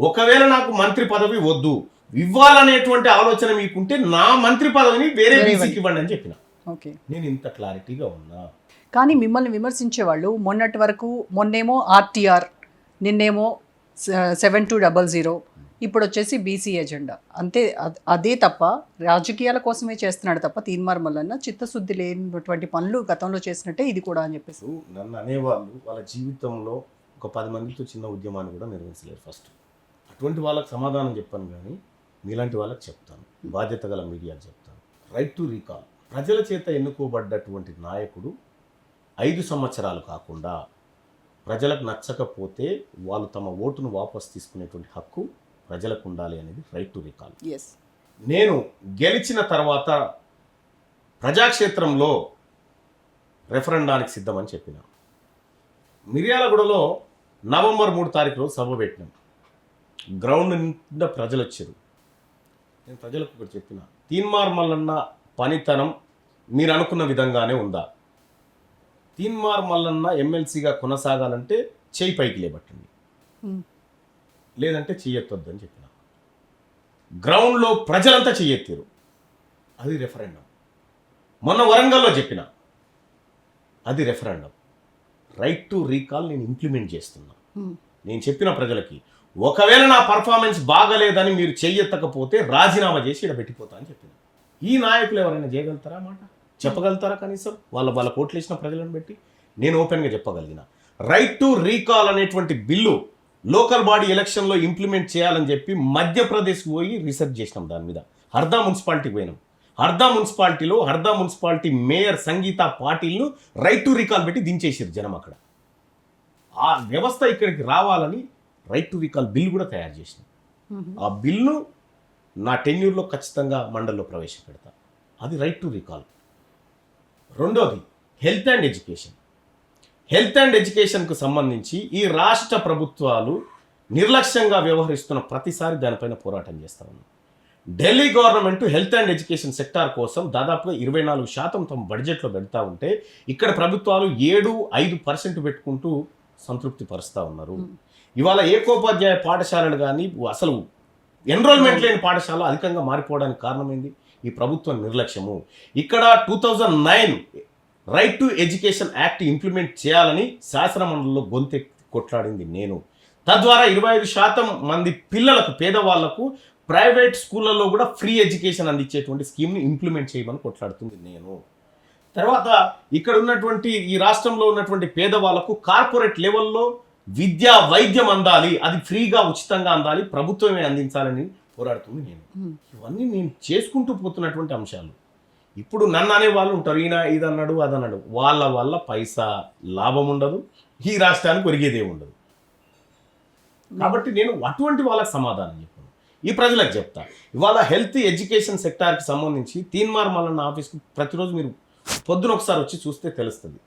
ఒకవేళ నాకు మంత్రి పదవి వద్దు, ఇవ్వాలనేటువంటి ఆలోచన మీకుంటే నా మంత్రి పదవిని వేరే బీసీకి ఇవ్వండి అని చెప్పిన. నేను ఇంత క్లారిటీగా ఉన్నా. కానీ మిమ్మల్ని విమర్శించేవాళ్ళు మొన్నటి వరకు, మొన్నేమో ఆర్టీఆర్, నిన్నేమో 7200, ఇప్పుడు వచ్చేసి బీసీ ఎజెండా. అంతే, అదే తప్ప రాజకీయాల కోసమే చేస్తున్నాడు తప్ప తీన్మార్ మల్లన్న చిత్తశుద్ధి లేనటువంటి పనులు గతంలో చేసినట్టే ఇది కూడా అని చెప్పేసి నన్ను అనేవాళ్ళు. వాళ్ళ జీవితంలో ఒక 10 మందితో చిన్న ఉద్యమాన్ని కూడా నిర్వహించలేరు. ఫస్ట్ అటువంటి వాళ్ళకి సమాధానం చెప్పాను, కానీ మీలాంటి వాళ్ళకి చెప్తాను, బాధ్యత గల మీడియాకి చెప్తాను. Right to recall. ప్రజల చేత ఎన్నుకోబడ్డటువంటి నాయకుడు 5 సంవత్సరాలు కాకుండా ప్రజలకు నచ్చకపోతే వాళ్ళు తమ ఓటును వాపసు తీసుకునేటువంటి హక్కు ప్రజలకు ఉండాలి అనేది రైట్ టు రీకాల్. నేను గెలిచిన తర్వాత ప్రజాక్షేత్రంలో రెఫరెండానికి సిద్ధమని చెప్పిన. మిర్యాలగూడలో నవంబర్ 3 తారీఖు రోజు సభ పెట్టినాం. గ్రౌండ్ నిండా ప్రజలు వచ్చారు. నేను ప్రజలకు ఒకటి చెప్పిన, తీన్మార్ మల్లన్న పనితనం మీరు అనుకున్న విధంగానే ఉందా? తీన్మార్ మల్లన్న ఎమ్మెల్సీగా కొనసాగాలంటే చేయి పైకి లేబట్టండి, లేదంటే చెయ్యొద్దు అని చెప్పిన. గ్రౌండ్లో ప్రజలంతా చెయ్యెత్తారు. అది రెఫరెండం. మొన్న వరంగల్లో చెప్పిన, అది రెఫరెండం. రైట్ టు రీకాల్ నేను ఇంప్లిమెంట్ చేస్తున్నా. నేను చెప్పిన ప్రజలకి, ఒకవేళ నా పర్ఫార్మెన్స్ బాగలేదని మీరు చెయ్యెత్తకపోతే రాజీనామా చేసి ఇక్కడ పెట్టిపోతా అని చెప్పిన. ఈ నాయకులు ఎవరైనా చేయగలుగుతారా? మాట చెప్పగలుగుతారా? కనీసం వాళ్ళ కోట్లు వేసిన ప్రజలను పెట్టి నేను ఓపెన్గా చెప్పగలిగిన. రైట్ టు రీకాల్ అనేటువంటి బిల్లు లోకల్ బాడీ ఎలక్షన్లో ఇంప్లిమెంట్ చేయాలని చెప్పి మధ్యప్రదేశ్కి పోయి రీసెర్చ్ చేసినాం. దాని మీద హర్దా మున్సిపాలిటీకి పోయినాం. హర్దా మున్సిపాలిటీ మేయర్ సంగీత పాటిల్ను రైట్ టు రీకాల్ పెట్టి దించేసారు జనం. అక్కడ ఆ వ్యవస్థ ఇక్కడికి రావాలని రైట్ టు రీకాల్ బిల్ కూడా తయారు చేసిన. ఆ బిల్లు నా టెన్యూర్లో ఖచ్చితంగా మండలిలో ప్రవేశపెడతా. అది రైట్ టు రీకాల్. రెండోది health and education. Health and ఎడ్యుకేషన్కు సంబంధించి ఈ రాష్ట్ర ప్రభుత్వాలు నిర్లక్ష్యంగా వ్యవహరిస్తున్న ప్రతిసారి దానిపైన పోరాటం చేస్తా ఉన్నాం. Delhi government health and education sector కోసం దాదాపుగా 24% తమ బడ్జెట్లో పెడతా ఉంటే ఇక్కడ ప్రభుత్వాలు 7-5% పెట్టుకుంటూ సంతృప్తి పరుస్తూ ఉన్నారు. ఇవాళ ఏకోపాధ్యాయ పాఠశాలలు కానీ అసలు ఎన్రోల్మెంట్ లేని పాఠశాల అధికంగా మారిపోవడానికి కారణమైంది ఈ ప్రభుత్వ నిర్లక్ష్యము. ఇక్కడ 2009 right to education act implement చేయాలని శాసనమండలిలో గొంతెత్తి కొట్లాడింది నేను. తద్వారా 25% మంది పిల్లలకు, పేదవాళ్లకు ప్రైవేట్ స్కూళ్ళల్లో కూడా ఫ్రీ ఎడ్యుకేషన్ అందించేటువంటి స్కీమ్ని ఇంప్లిమెంట్ చేయమని కొట్లాడుతుంది నేను. తర్వాత ఇక్కడ ఉన్నటువంటి ఈ రాష్ట్రంలో ఉన్నటువంటి పేదవాళ్లకు కార్పొరేట్ లెవెల్లో విద్యా వైద్యం అందాలి, అది ఫ్రీగా ఉచితంగా అందాలి, ప్రభుత్వమే అందించాలని పోరాడుతుంది నేను. ఇవన్నీ నేను చేసుకుంటూ పోతున్నటువంటి అంశాలు. ఇప్పుడు నన్ను అనే వాళ్ళు ఉంటారు, ఈయన ఇదన్నాడు అదన్నాడు. వాళ్ళ వల్ల పైసా లాభం ఉండదు, ఈ రాష్ట్రానికి ఒరిగేదే ఉండదు. కాబట్టి నేను అటువంటి వాళ్ళకి సమాధానం చెప్పాను, ఈ ప్రజలకు చెప్తా. ఇవాళ హెల్త్ ఎడ్యుకేషన్ సెక్టార్కి సంబంధించి తీన్మార్ మల్లన్న ఆఫీస్కి ప్రతిరోజు మీరు పొద్దున ఒకసారి వచ్చి చూస్తే తెలుస్తుంది.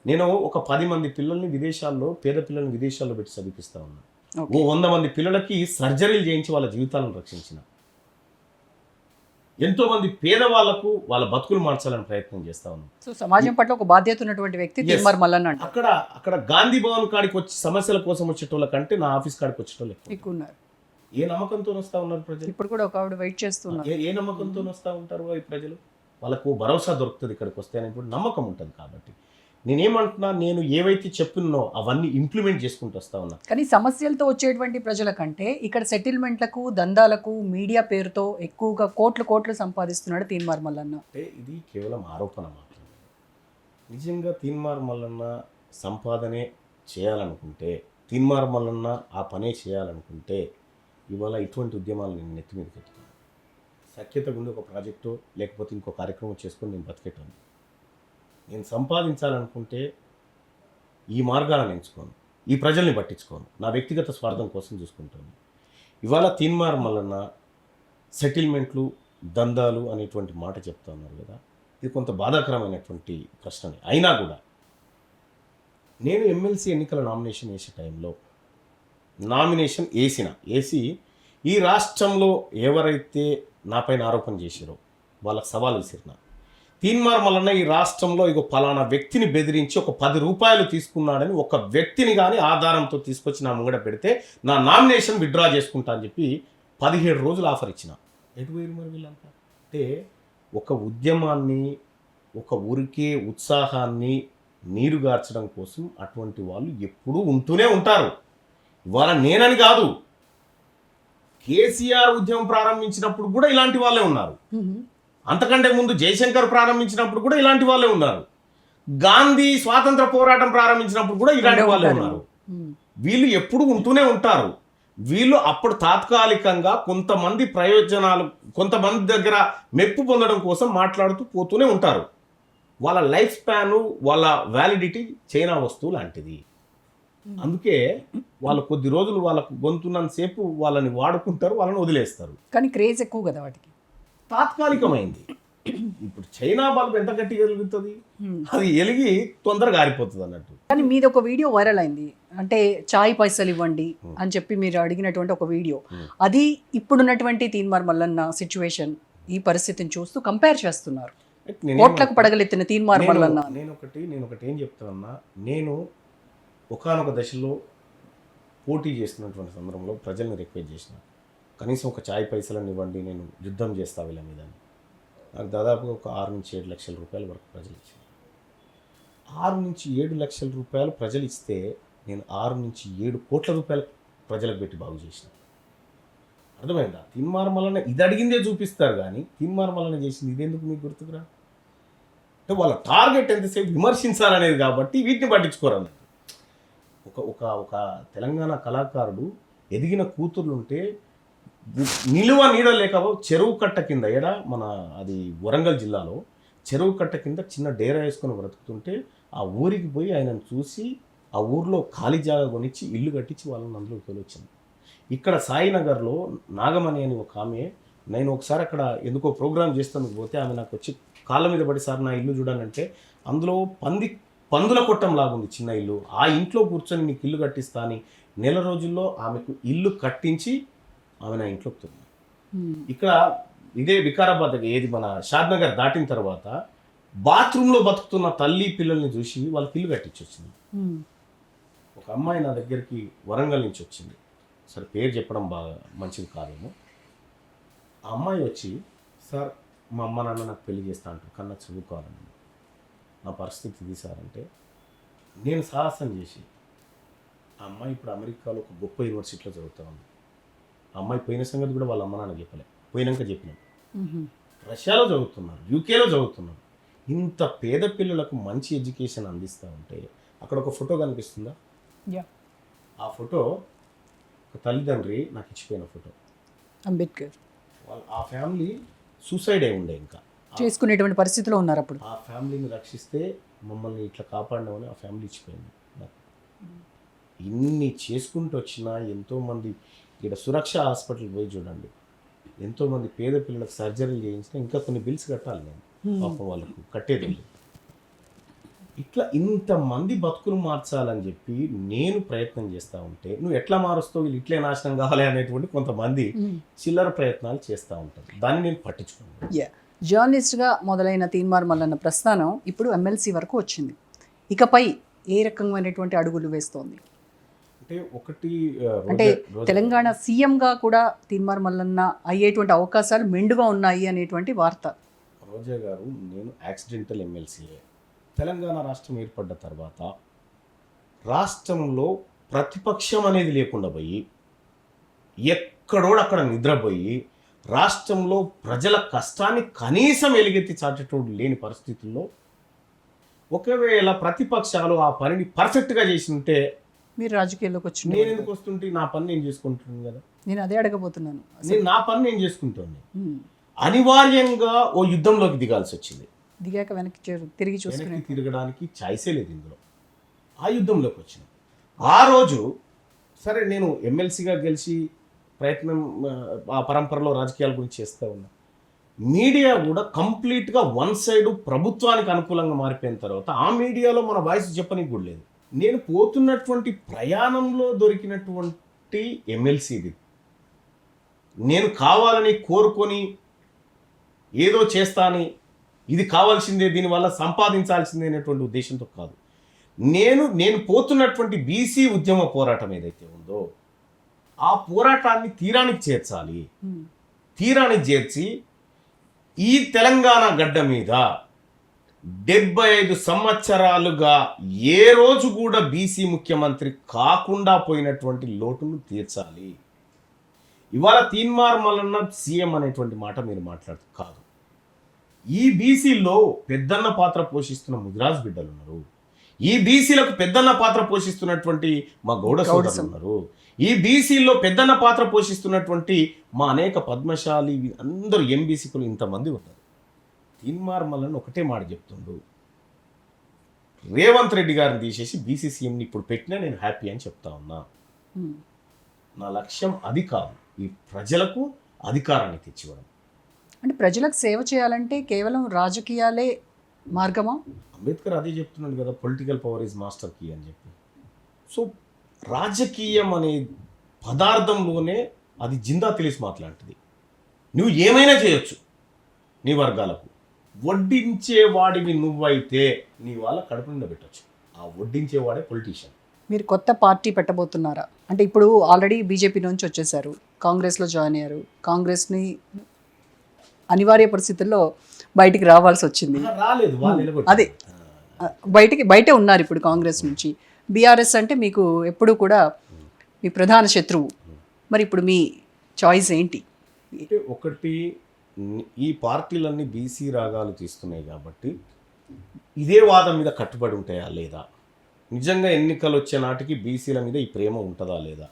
నేను ఒక 10 మంది పిల్లల్ని విదేశాల్లో, పేద పిల్లల్ని విదేశాల్లో పెట్టి చదివిపిస్తా ఉన్నాను. 100 మంది పిల్లలకి సర్జరీలు చేయించి వాళ్ళ జీవితాలను రక్షించిన. ఎంతో మంది పేదవాళ్లకు వాళ్ళ బతుకులు మార్చాలని ప్రయత్నం చేస్తా ఉన్నాం. సో సమాజం పట్ల ఒక బాధ్యత ఉన్నటువంటి వ్యక్తి తీన్మార్ మల్లన్న అంట. అక్కడ గాంధీ భవన్ కాడికి వచ్చి సమస్యల కోసం వచ్చేటోళ్ళ కంటే నా ఆఫీస్ కాడికి వచ్చేటోళ్ళు ఎక్కువ ఉన్నారు. ఏ నమ్మకంతో వస్తూ ఉన్నారు ప్రజలు? ఇప్పుడు కూడా ఒక ఆవిడ వెయిట్ చేస్తున్నారు. ఏ నమ్మకంతో వస్తూ ఉంటారు ఈ ప్రజలు? వాళ్ళకు భరోసా దొరుకుతుంది ఇక్కడికి వస్తే అని నమ్మకం ఉంటుంది. కాబట్టి నేనేమంటున్నా, నేను ఏవైతే చెప్పినో అవన్నీ ఇంప్లిమెంట్ చేసుకుంటూ వస్తా ఉన్నా. కానీ సమస్యలతో వచ్చేటువంటి ప్రజల కంటే ఇక్కడ సెటిల్మెంట్లకు, దందాలకు, మీడియా పేరుతో ఎక్కువగా కోట్లు సంపాదిస్తున్నాడు తీన్మార్ మల్లన్న. అంటే ఇది కేవలం ఆరోపణ మాత్రమే. నిజంగా తీన్మార్ మల్లన్న సంపాదనే చేయాలనుకుంటే, తీన్మార్ మల్లన్న ఆ పనే చేయాలనుకుంటే ఇవాళ ఇటువంటి ఉద్యమాలు నేను నెత్తి మీద పెట్టుకున్నాను. సఖ్యత గుండి ఒక ప్రాజెక్టు లేకపోతే ఇంకో కార్యక్రమం చేసుకొని నేను బతికేటాను. నేను సంపాదించాలనుకుంటే ఈ మార్గాలను ఎంచుకోను, ఈ ప్రజల్ని పట్టించుకోను, నా వ్యక్తిగత స్వార్థం కోసం చూసుకుంటాను. ఇవాళ తీన్మార్ మల్లన్న సెటిల్మెంట్లు, దందాలు అనేటువంటి మాట చెప్తా ఉన్నారు కదా, ఇది కొంత బాధాకరమైనటువంటి ప్రశ్ననే. అయినా కూడా నేను ఎమ్మెల్సీ ఎన్నికల నామినేషన్ వేసే టైంలో నామినేషన్ వేసి ఈ రాష్ట్రంలో ఎవరైతే నాపైన ఆరోపణ చేశారో వాళ్ళకి సవాల్ విసిరిన. తీన్మార్ మల్లన్న ఈ రాష్ట్రంలో ఇగో పలానా వ్యక్తిని బెదిరించి ఒక 10 రూపాయలు తీసుకున్నాడని ఒక వ్యక్తిని కానీ ఆధారంతో తీసుకొచ్చి నా ముంగడ పెడితే నా నామినేషన్ విత్డ్రా చేసుకుంటా అని చెప్పి 17 రోజులు ఆఫర్ ఇచ్చిన. ఎటు పోయారు మరి వీళ్ళంతా? అంటే ఒక ఉద్యమాన్ని, ఒక ఊరికే ఉత్సాహాన్ని నీరుగార్చడం కోసం అటువంటి వాళ్ళు ఎప్పుడూ ఉంటూనే ఉంటారు. ఇవాళ నేనని కాదు, కేసీఆర్ ఉద్యమం ప్రారంభించినప్పుడు కూడా ఇలాంటి వాళ్ళే ఉన్నారు. అంతకంటే ముందు జయశంకర్ ప్రారంభించినప్పుడు కూడా ఇలాంటి వాళ్ళే ఉన్నారు. గాంధీ స్వాతంత్ర పోరాటం ప్రారంభించినప్పుడు కూడా ఇలాంటి వాళ్ళే ఉన్నారు. వీళ్ళు ఎప్పుడు ఉంటూనే ఉంటారు. వీళ్ళు అప్పుడు తాత్కాలికంగా కొంతమంది ప్రయోజనాలు, కొంతమంది దగ్గర మెప్పు పొందడం కోసం మాట్లాడుతూ పోతూనే ఉంటారు. వాళ్ళ లైఫ్ స్పాను, వాళ్ళ వ్యాలిడిటీ చైనా వస్తువు లాంటిది. అందుకే వాళ్ళు కొద్ది రోజులు వాళ్ళకు గొంతున్నంతసేపు వాళ్ళని వాడుకుంటారు, వాళ్ళని వదిలేస్తారు. కానీ క్రేజ్ ఎక్కువ కదా వాటికి. తాత్కాలికమైంది. ఇప్పుడు చైనా బల్బ్ ఎంత గట్టిగా వెలుగుతుంది, అది ఎలిగి తొందరగా ఆరిపోతుంది అన్నట్టు. కానీ మీది ఒక వీడియో వైరల్ అయింది, అంటే చాయ్ పైసలు ఇవ్వండి అని చెప్పి మీరు అడిగినటువంటి ఒక వీడియో. అది ఇప్పుడున్నటువంటి తీన్మార్ మల్లన్న సిచ్యువేషన్, ఈ పరిస్థితిని చూస్తూ కంపేర్ చేస్తున్నారు. కోట్లకు పడగలెత్తిన తీన్మార్ మల్లన్న. నేను ఒకటి ఏం చెప్తానన్నా, నేను ఒకానొక దశలో పోటీ చేస్తున్నటువంటి సందర్భంలో ప్రజల్ని రిక్వెస్ట్ చేసిన, కనీసం ఒక చాయ్ పైసలను ఇవ్వండి, నేను యుద్ధం చేస్తా వీళ్ళ మీద. నాకు దాదాపు ఒక 6 నుంచి 7 లక్షల రూపాయల వరకు ప్రజలు ఇచ్చారు. 6 నుంచి 7 లక్షల రూపాయలు ప్రజలు ఇస్తే నేను 6 నుంచి 7 కోట్ల రూపాయలు ప్రజలకు పెట్టి బాగు చేసిన. అర్థమైందా? తీన్మార్ మల్లన్న ఇది అడిగిందే చూపిస్తారు కానీ తీన్మార్ మల్లన్న చేసింది ఇదెందుకు మీకు గుర్తుకురా? అంటే వాళ్ళ టార్గెట్ ఎంతసేపు విమర్శించాలనేది కాబట్టి వీటిని పట్టించుకోరన్నట్టు. ఒక తెలంగాణ కళాకారుడు ఎదిగిన కూతుర్లుంటే నిలువ నీడ లేక చెరువు కట్ట కింద మన అది వరంగల్ జిల్లాలో చెరువు కట్ట కింద చిన్న డేరా వేసుకొని బ్రతుకుతుంటే ఆ ఊరికి పోయి ఆయనను చూసి ఆ ఊర్లో ఖాళీ జాగా కొనిచ్చి ఇల్లు కట్టించి వాళ్ళని అందులో తోలొచ్చింది. ఇక్కడ సాయినగర్లో నాగమణి అని ఒక ఆమె, నేను ఒకసారి అక్కడ ఎందుకో ప్రోగ్రామ్ చేస్తాను పోతే ఆమె నాకు వచ్చి కాళ్ళ మీద పడి, సార్ నా ఇల్లు చూడాలంటే అందులో పందుల కొట్టం లాగుంది చిన్న ఇల్లు, ఆ ఇంట్లో కూర్చొని నీకు ఇల్లు కట్టిస్తా అని నెల రోజుల్లో ఆమెకు ఇల్లు కట్టించి ఆమె నా ఇంట్లోకి తోలింది. ఇక్కడ ఇదే వికారాబాద్ ఏది మన షాద్నగర్ దాటిన తర్వాత బాత్రూంలో బతుకుతున్న తల్లి పిల్లల్ని చూసి వాళ్ళకి ఇల్లు కట్టించి వచ్చింది. ఒక అమ్మాయి నా దగ్గరికి వరంగల్ నుంచి వచ్చింది, సరే పేరు చెప్పడం బాగా మంచిది కాదేమో. ఆ అమ్మాయి వచ్చి, సార్ మా అమ్మ నాన్న నాకు పెళ్లి చేస్తా అంటారు, కన్నా చదువుకోవాలని, నా పరిస్థితి ఇది సార్ అంటే నేను సాహసం చేసి, ఆ అమ్మాయి ఇప్పుడు అమెరికాలో ఒక గొప్ప యూనివర్సిటీలో చదువుతా ఉంది. ఆ అమ్మాయి పోయిన సంగతి కూడా వాళ్ళ అమ్మ నాన్న చెప్పలే, పోయినాక చెప్పినాం. రష్యాలో చదువుతున్నారు, యూకేలో చదువుతున్నారు. ఇంత పేద పిల్లలకు మంచి ఎడ్యుకేషన్ అందిస్తూ ఉంటే అక్కడ ఒక ఫోటో కనిపిస్తుందా? ఆ ఫోటో ఒక తల్లిదండ్రి నాకు ఇచ్చిపోయిన ఫోటో. అంబేద్కర్ ఆ ఫ్యామిలీ సూసైడ్ అయి ఉండే, ఇంకా చేసుకునేటువంటి పరిస్థితిలో ఉన్నారు. అప్పుడు ఆ ఫ్యామిలీని రక్షిస్తే మమ్మల్ని ఇట్లా కాపాడినామని ఆ ఫ్యామిలీ ఇచ్చిపోయింది నాకు. ఇన్ని చేసుకుంటూ వచ్చినా ఎంతోమంది ఇక్కడ సురక్ష హాస్పిటల్ పోయి చూడండి, ఎంతోమంది పేద పిల్లలకు సర్జరీలు చేయించినా ఇంకా కొన్ని బిల్స్ కట్టాలి నేను, పాపం వాళ్ళకు కట్టేది. ఇట్లా ఇంతమంది బతుకులు మార్చాలని చెప్పి నేను ప్రయత్నం చేస్తూ ఉంటే నువ్వు ఎట్లా మారుస్తావు, వీళ్ళు ఇట్లే నాశనం కావాలి అనేటువంటి కొంతమంది చిల్లర ప్రయత్నాలు చేస్తూ ఉంటారు. దాన్ని నేను పట్టించుకున్నాను. జర్నలిస్ట్గా మొదలైన తీన్మార్ మల్లన్న ప్రస్థానం ఇప్పుడు ఎమ్మెల్సీ వరకు వచ్చింది. ఇకపై ఏ రకమైనటువంటి అడుగులు వేస్తోంది? అంటే తెలంగాణ సీఎంగా కూడా తీన్మార్ మల్లన్న అయ్యేటువంటి అవకాశాలు మెండుగా ఉన్నాయి అనేటువంటి వార్త. రోజా గారు, నేను యాక్సిడెంటల్ ఎమ్మెల్సీయే. తెలంగాణ రాష్ట్రం ఏర్పడ్డ తర్వాత రాష్ట్రంలో ప్రతిపక్షం అనేది లేకుండా పోయి, ఎక్కడోడక్కడ నిద్రపోయి, రాష్ట్రంలో ప్రజల కష్టాన్ని కనీసం ఎలుగెత్తి చాటేటోడు లేని పరిస్థితుల్లో ఒకవేళ ప్రతిపక్షాలు ఆ పనిని పర్ఫెక్ట్గా చేసి ఉంటే మీరు రాజకీయాల్లోకి వచ్చి, నేను ఎందుకు వస్తుంటే నా పని నేను చేసుకుంటున్నాను కదా. నేను అదే అడగబోతున్నాను. నేను నా పని నేను చేసుకుంటాను. అనివార్యంగా ఓ యుద్ధంలోకి దిగాల్సి వచ్చింది. దిగాక వెనక్కి తిరిగి చూసుకుని తిరగడానికి ఛాయిసే లేదు ఇందులో. ఆ యుద్ధంలోకి వచ్చిన ఆ రోజు సరే నేను ఎమ్మెల్సీగా గెలిచి ప్రయత్నం ఆ పరంపరలో రాజకీయాల గురించి చేస్తూ ఉన్నా. మీడియా కూడా కంప్లీట్గా వన్ సైడ్ ప్రభుత్వానికి అనుకూలంగా మారిపోయిన తర్వాత ఆ మీడియాలో మన వాయిస్ చెప్పనీకి కూడా లేదు. నేను పోతున్నటువంటి ప్రయాణంలో దొరికినటువంటి ఎమ్మెల్సీ ఇది. నేను కావాలని కోరుకొని ఏదో చేస్తాని, ఇది కావాల్సిందే, దీనివల్ల సంపాదించాల్సిందే అనేటువంటి ఉద్దేశంతో కాదు. నేను పోతున్నటువంటి బీసీ ఉద్యమ పోరాటం ఏదైతే ఉందో ఆ పోరాటాన్ని తీరానికి చేర్చాలి. తీరానికి చేర్చి ఈ తెలంగాణ గడ్డ మీద 75 సంవత్సరాలుగా ఏ రోజు కూడా బీసీ ముఖ్యమంత్రి కాకుండా పోయినటువంటి లోటును తీర్చాలి. ఇవాళ తీన్మార్ మల్లన్న సీఎం అనేటువంటి మాట మీరు మాట్లాడుతూ కాదు. ఈ బీసీలో పెద్దన్న పాత్ర పోషిస్తున్న ముదిరాజ్ బిడ్డలు ఉన్నారు. ఈ బీసీలకు పెద్దన్న పాత్ర పోషిస్తున్నటువంటి మా గౌడ సోదరులు ఉన్నారు. ఈ బీసీలో పెద్దన్న పాత్ర పోషిస్తున్నటువంటి మా అనేక పద్మశాలి అందరూ ఎంబీసీకులు ఇంతమంది ఉన్నారు. తీన్మార్ మల్లన్న ఒకటే మాట చెప్తుండు, రేవంత్ రెడ్డి గారిని తీసేసి బీసీ సీఎంని ఇప్పుడు పెట్టినా నేను హ్యాపీ అని చెప్తా ఉన్నా. నా లక్ష్యం అది కాదు, ఈ ప్రజలకు అధికారాన్ని తెచ్చివ్వడం. అంటే ప్రజలకు సేవ చేయాలంటే కేవలం రాజకీయాలే మార్గమా? అంబేద్కర్ అదే చెప్తున్నాడు కదా, political power is master key అని చెప్పి. సో రాజకీయం అనే పదార్థంలోనే అది జిందా తెలిసి మాట్లాంటిది. నువ్వు ఏమైనా చేయొచ్చు నీ వర్గాలకు. వడ్డించేవాడివి నువ్వైతే నీ వాళ్ళ కడుపు నిండా పెట్టచ్చు. ఆ వడ్డించేవాడే పొలిటీషియన్. మీరు కొత్త పార్టీ పెట్టబోతున్నారా? అంటే ఇప్పుడు ఆల్రెడీ బీజేపీ నుంచి వచ్చేసారు, కాంగ్రెస్లో జాయిన్ అయ్యారు, కాంగ్రెస్ని అనివార్య పరిస్థితుల్లో బయటికి రావాల్సి వచ్చింది. రాలేదు, వాళ్ళు నిలబడ్డారు. అదే బయటే ఉన్నారు ఇప్పుడు కాంగ్రెస్ నుంచి. బీఆర్ఎస్ అంటే మీకు ఎప్పుడు కూడా మీ ప్రధాన శత్రువు. మరి ఇప్పుడు మీ చాయిస్ ఏంటి? అంటే ఒకటి, ఈ పార్టీలన్నీ బీసీ రాగాలు తీస్తున్నాయి కాబట్టి ఇదే వాదం మీద కట్టుబడి ఉంటాయా లేదా, నిజంగా ఎన్నికలు వచ్చే నాటికి బీసీల మీద ఈ ప్రేమ ఉంటుందా లేదా.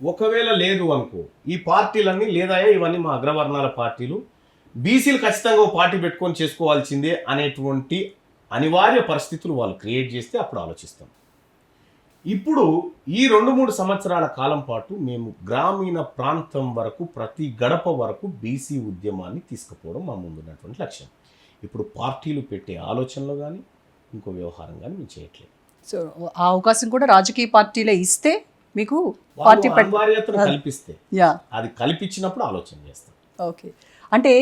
ఒకవేళ లేదు అనుకో, ఈ పార్టీలన్నీ లేదాయా ఇవన్నీ మా అగ్రవర్ణాల పార్టీలు, బీసీలు ఖచ్చితంగా ఓ పార్టీ పెట్టుకొని చేసుకోవాల్సిందే అనేటువంటి అనివార్య పరిస్థితులు వాళ్ళు క్రియేట్ చేస్తే అప్పుడు ఆలోచిస్తాం. ఇప్పుడు ఈ 2-3 సంవత్సరాల కాలం పాటు మేము గ్రామీణ ప్రాంతం వరకు ప్రతి గడప వరకు బీసీ ఉద్యమాన్ని తీసుకుపోవడం మా ముందున్నటువంటి లక్ష్యం. ఇప్పుడు పార్టీలు పెట్టే ఆలోచనలో కానీ ఇంకో వ్యవహారం కానీ మేము చేయట్లేదు. సో ఆ అవకాశం కూడా రాజకీయ పార్టీలే ఇస్తే మీకు పార్టీ అనివార్యతను కల్పిస్తే, యా, అది కల్పించినప్పుడు ఆలోచన చేస్తాం. ఓకే. అంటే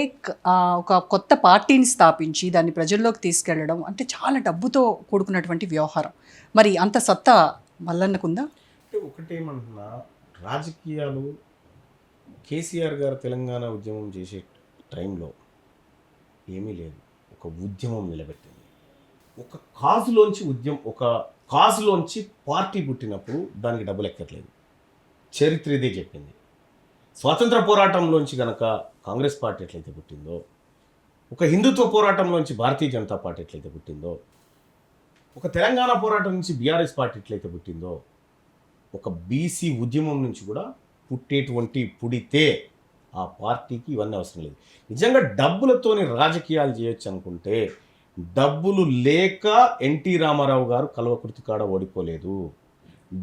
ఒక కొత్త పార్టీని స్థాపించి దాన్ని ప్రజల్లోకి తీసుకెళ్ళడం అంటే చాలా డబ్బుతో కూడుకున్నటువంటి వ్యవహారం. మరి అంత సత్తా మల్లన్నకుందా? అంటే ఒకటేమంటున్నా, రాజకీయాలు కేసీఆర్ గారు తెలంగాణ ఉద్యమం చేసే టైంలో ఏమీ లేదు, ఒక ఉద్యమం నిలబెట్టింది. ఒక కాజులోంచి పార్టీ పుట్టినప్పుడు దానికి డబ్బులు ఎక్కట్లేదు. చరిత్ర ఇదే చెప్పింది. స్వాతంత్ర పోరాటంలోంచి గనక కాంగ్రెస్ పార్టీ ఎట్లయితే పుట్టిందో, ఒక హిందుత్వ పోరాటంలోంచి భారతీయ జనతా పార్టీ ఎట్లయితే పుట్టిందో, ఒక తెలంగాణ పోరాటం నుంచి బీఆర్ఎస్ పార్టీ ఎట్లయితే పుట్టిందో, ఒక బీసీ ఉద్యమం నుంచి కూడా పుడితే ఆ పార్టీకి ఇవన్నీ అవసరం లేదు. నిజంగా డబ్బులతోని రాజకీయాలు చేయొచ్చు అనుకుంటే, డబ్బులు లేక ఎన్టీ రామారావు గారు కల్వకుర్తి కాడ ఓడిపోలేదు,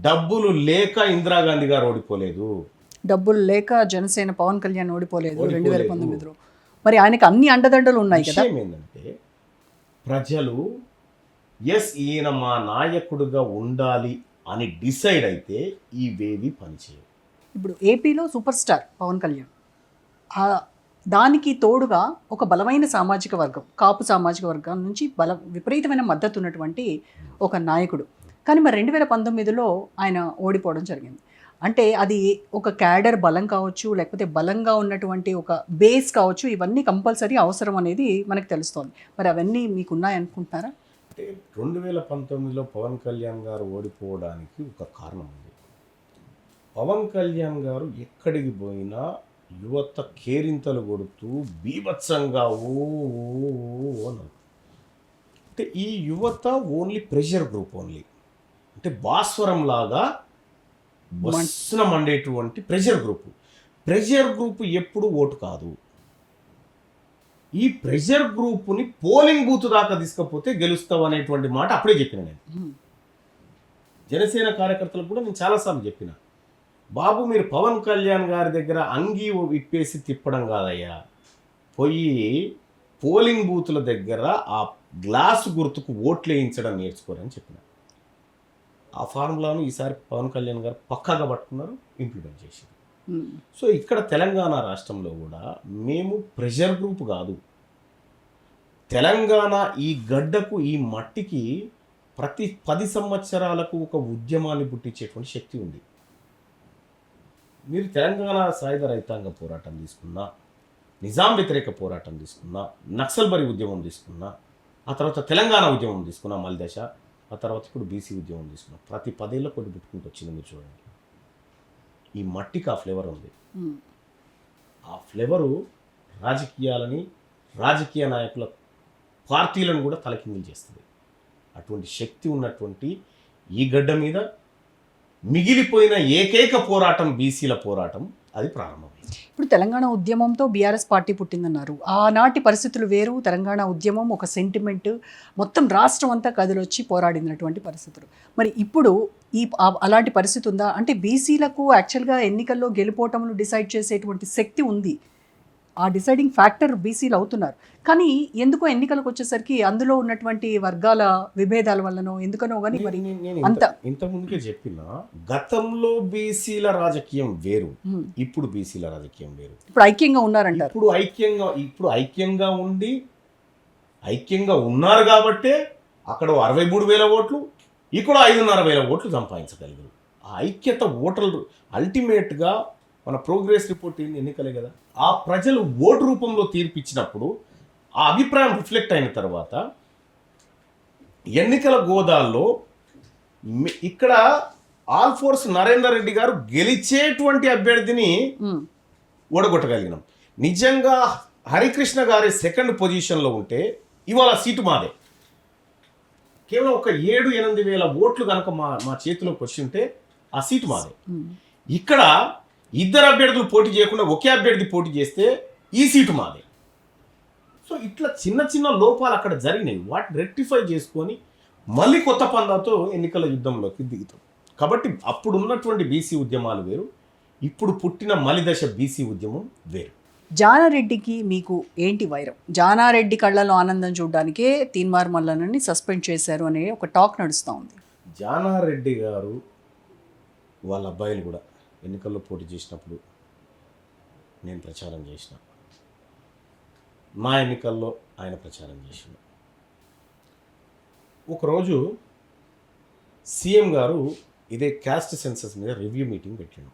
డబ్బులు లేక ఇందిరాగాంధీ గారు ఓడిపోలేదు, డబ్బులు లేక జనసేన పవన్ కళ్యాణ్ ఓడిపోలేదు 2019లో. మరి ఆయనకి అన్ని అండదండలు ఉన్నాయి కదా. విషయం ఏంటంటే, ప్రజలు ఈయన మా నాయకుడుగా ఉండాలి అని డిసైడ్ అయితే ఇవేవి పనిచేయవు. ఇప్పుడు ఏపీలో సూపర్ స్టార్ పవన్ కళ్యాణ్, దానికి తోడుగా ఒక బలమైన సామాజిక వర్గం, కాపు సామాజిక వర్గం నుంచి విపరీతమైన మద్దతు ఉన్నటువంటి ఒక నాయకుడు. కానీ మరి 2019లో ఆయన ఓడిపోవడం జరిగింది. అంటే అది ఒక క్యాడర్ బలం కావచ్చు, లేకపోతే బలంగా ఉన్నటువంటి ఒక బేస్ కావచ్చు, ఇవన్నీ కంపల్సరీ అవసరం అనేది మనకు తెలుస్తోంది. మరి అవన్నీ మీకు ఉన్నాయనుకుంటున్నారా? అంటే 2019లో పవన్ కళ్యాణ్ గారు ఓడిపోవడానికి ఒక కారణం ఉంది. పవన్ కళ్యాణ్ గారు ఎక్కడికి పోయినా యువత కేరింతలు కొడుతూ బీభత్సంగా ఓ అన్నారు. అంటే ఈ యువత ఓన్లీ ప్రెషర్ గ్రూప్, ఓన్లీ అంటే భాస్వరం లాగా బస్సున మండేటువంటి ప్రెషర్ గ్రూప్ ఎప్పుడు ఓటు కాదు. ఈ ప్రెషర్ గ్రూప్ని పోలింగ్ బూత్ దాకా తీసుకపోతే గెలుస్తావు అనేటువంటి మాట అప్పుడే చెప్పిన నేను. జనసేన కార్యకర్తలకు కూడా నేను చాలాసార్లు చెప్పిన, బాబు మీరు పవన్ కళ్యాణ్ గారి దగ్గర అంగీ విప్పేసి తిప్పడం కాదయ్యా, పోయి పోలింగ్ బూతుల దగ్గర ఆ గ్లాసు గుర్తుకు ఓట్లు వేయించడం నేర్చుకోరని చెప్పిన. ఆ ఫార్ములాను ఈసారి పవన్ కళ్యాణ్ గారు పక్కాగా పట్టుకున్నారు, ఇంప్లిమెంట్ చేశారు. సో ఇక్కడ తెలంగాణ రాష్ట్రంలో కూడా మేము ప్రెషర్ గ్రూప్ కాదు. తెలంగాణ ఈ గడ్డకు, ఈ మట్టికి ప్రతి 10 సంవత్సరాలకు ఒక ఉద్యమాన్ని పుట్టించేటువంటి శక్తి ఉంది. మీరు తెలంగాణ సాయుధ రైతాంగ పోరాటం తీసుకున్నా, నిజాం వ్యతిరేక పోరాటం తీసుకున్నా, నక్సల్బరీ ఉద్యమం తీసుకున్నా, ఆ తర్వాత తెలంగాణ ఉద్యమం తీసుకున్నా మలిదశ, ఆ తర్వాత ఇప్పుడు బీసీ ఉద్యమం తీసుకున్నా, ప్రతి 10 ఏళ్ళ కొద్ది పుట్టుకుంటూ వచ్చింది. మీరు చూడండి, ఈ మట్టికి ఆ ఫ్లేవర్ ఉంది. ఆ ఫ్లేవరు రాజకీయాలని, రాజకీయ నాయకుల పార్టీలను కూడా తలకిందులు చేస్తుంది. అటువంటి శక్తి ఉన్నటువంటి ఈ గడ్డ మీద మిగిలిపోయిన ఏకైక పోరాటం బీసీల పోరాటం, అది ప్రారంభమైంది. ఇప్పుడు తెలంగాణ ఉద్యమంతో బీఆర్ఎస్ పార్టీ పుట్టిందన్నారు. ఆనాటి పరిస్థితులు వేరు. తెలంగాణ ఉద్యమం ఒక సెంటిమెంట్, మొత్తం రాష్ట్రం అంతా కదిలొచ్చి పోరాడినటువంటి పరిస్థితులు. మరి ఇప్పుడు అలాంటి పరిస్థితి ఉందా? అంటే బీసీలకు యాక్చువల్గా ఎన్నికల్లో గెలుపోవటములు డిసైడ్ చేసేటువంటి శక్తి ఉంది. ఆ డిసైడింగ్ ఫ్యాక్టర్ బీసీలు అవుతున్నారు. కానీ ఎందుకో ఎన్నికలకు వచ్చేసరికి అందులో ఉన్నటువంటి వర్గాల విభేదాల వల్లనో ఎందుకనో కానీ మరి నేను అంత ఇంత ముందుకే చెప్పిన, గతంలో బీసీల రాజకీయం వేరు, హ్మ్. ఇప్పుడు బీసీల రాజకీయం వేరు. ఇప్పుడు ఐక్యంగా ఉన్నారంటారు. ఇప్పుడు ఐక్యంగా ఉండి ఐక్యంగా ఉన్నారు కాబట్టే అక్కడ 63,000 ఓట్లు, ఇక్కడ 5,500 ఓట్లు సంపాదించగలిగారు. ఆ ఐక్యత ఓటర్లు అల్టిమేట్గా మన ప్రోగ్రెస్ రిపోర్ట్ ఎన్నికలే కదా, ఆ ప్రజలు ఓటు రూపంలో తీర్పిచ్చినప్పుడు ఆ అభిప్రాయం రిఫ్లెక్ట్ అయిన తర్వాత ఎన్నికల గోదాల్లో ఇక్కడ ఆల్ ఫోర్స్ నరేందర్ రెడ్డి గారు గెలిచేటువంటి అభ్యర్థిని హ్మ్. ఓడగొట్టగలిగినాం. నిజంగా హరికృష్ణ గారి సెకండ్ పొజిషన్లో ఉంటే ఇవాళ సీటు మాదే. కేవలం ఒక 7-8 వేల ఓట్లు కనుక మా చేతిలోకి వచ్చి ఉంటే ఆ సీటు మాదే. ఇక్కడ ఇద్దరు అభ్యర్థులు పోటీ చేయకుండా ఒకే అభ్యర్థి పోటీ చేస్తే ఈ సీటు మాదే. సో ఇట్లా చిన్న చిన్న లోపాలు అక్కడ జరిగినాయి. వాటిని రెక్టిఫై చేసుకొని మళ్ళీ కొత్త పందాతో ఎన్నికల యుద్ధంలోకి దిగుతాం. కాబట్టి అప్పుడు ఉన్నటువంటి బీసీ ఉద్యమాలు వేరు, ఇప్పుడు పుట్టిన మలిదశ బీసీ ఉద్యమం వేరు. జానారెడ్డికి మీకు ఏంటి వైరం? జానారెడ్డి కళ్ళలో ఆనందం చూడడానికే తీన్మార్ మల్లన్నని సస్పెండ్ చేశారు అనే ఒక టాక్ నడుస్తూ ఉంది. జానారెడ్డి గారు వాళ్ళ అబ్బాయిలు కూడా ఎన్నికల్లో పోటీ చేసినప్పుడు నేను ప్రచారం చేసిన, మా ఎన్నికల్లో ఆయన ప్రచారం చేసిన. ఒకరోజు సీఎం గారు ఇదే క్యాస్ట్ సెన్సస్ మీద రివ్యూ మీటింగ్ పెట్టాడు.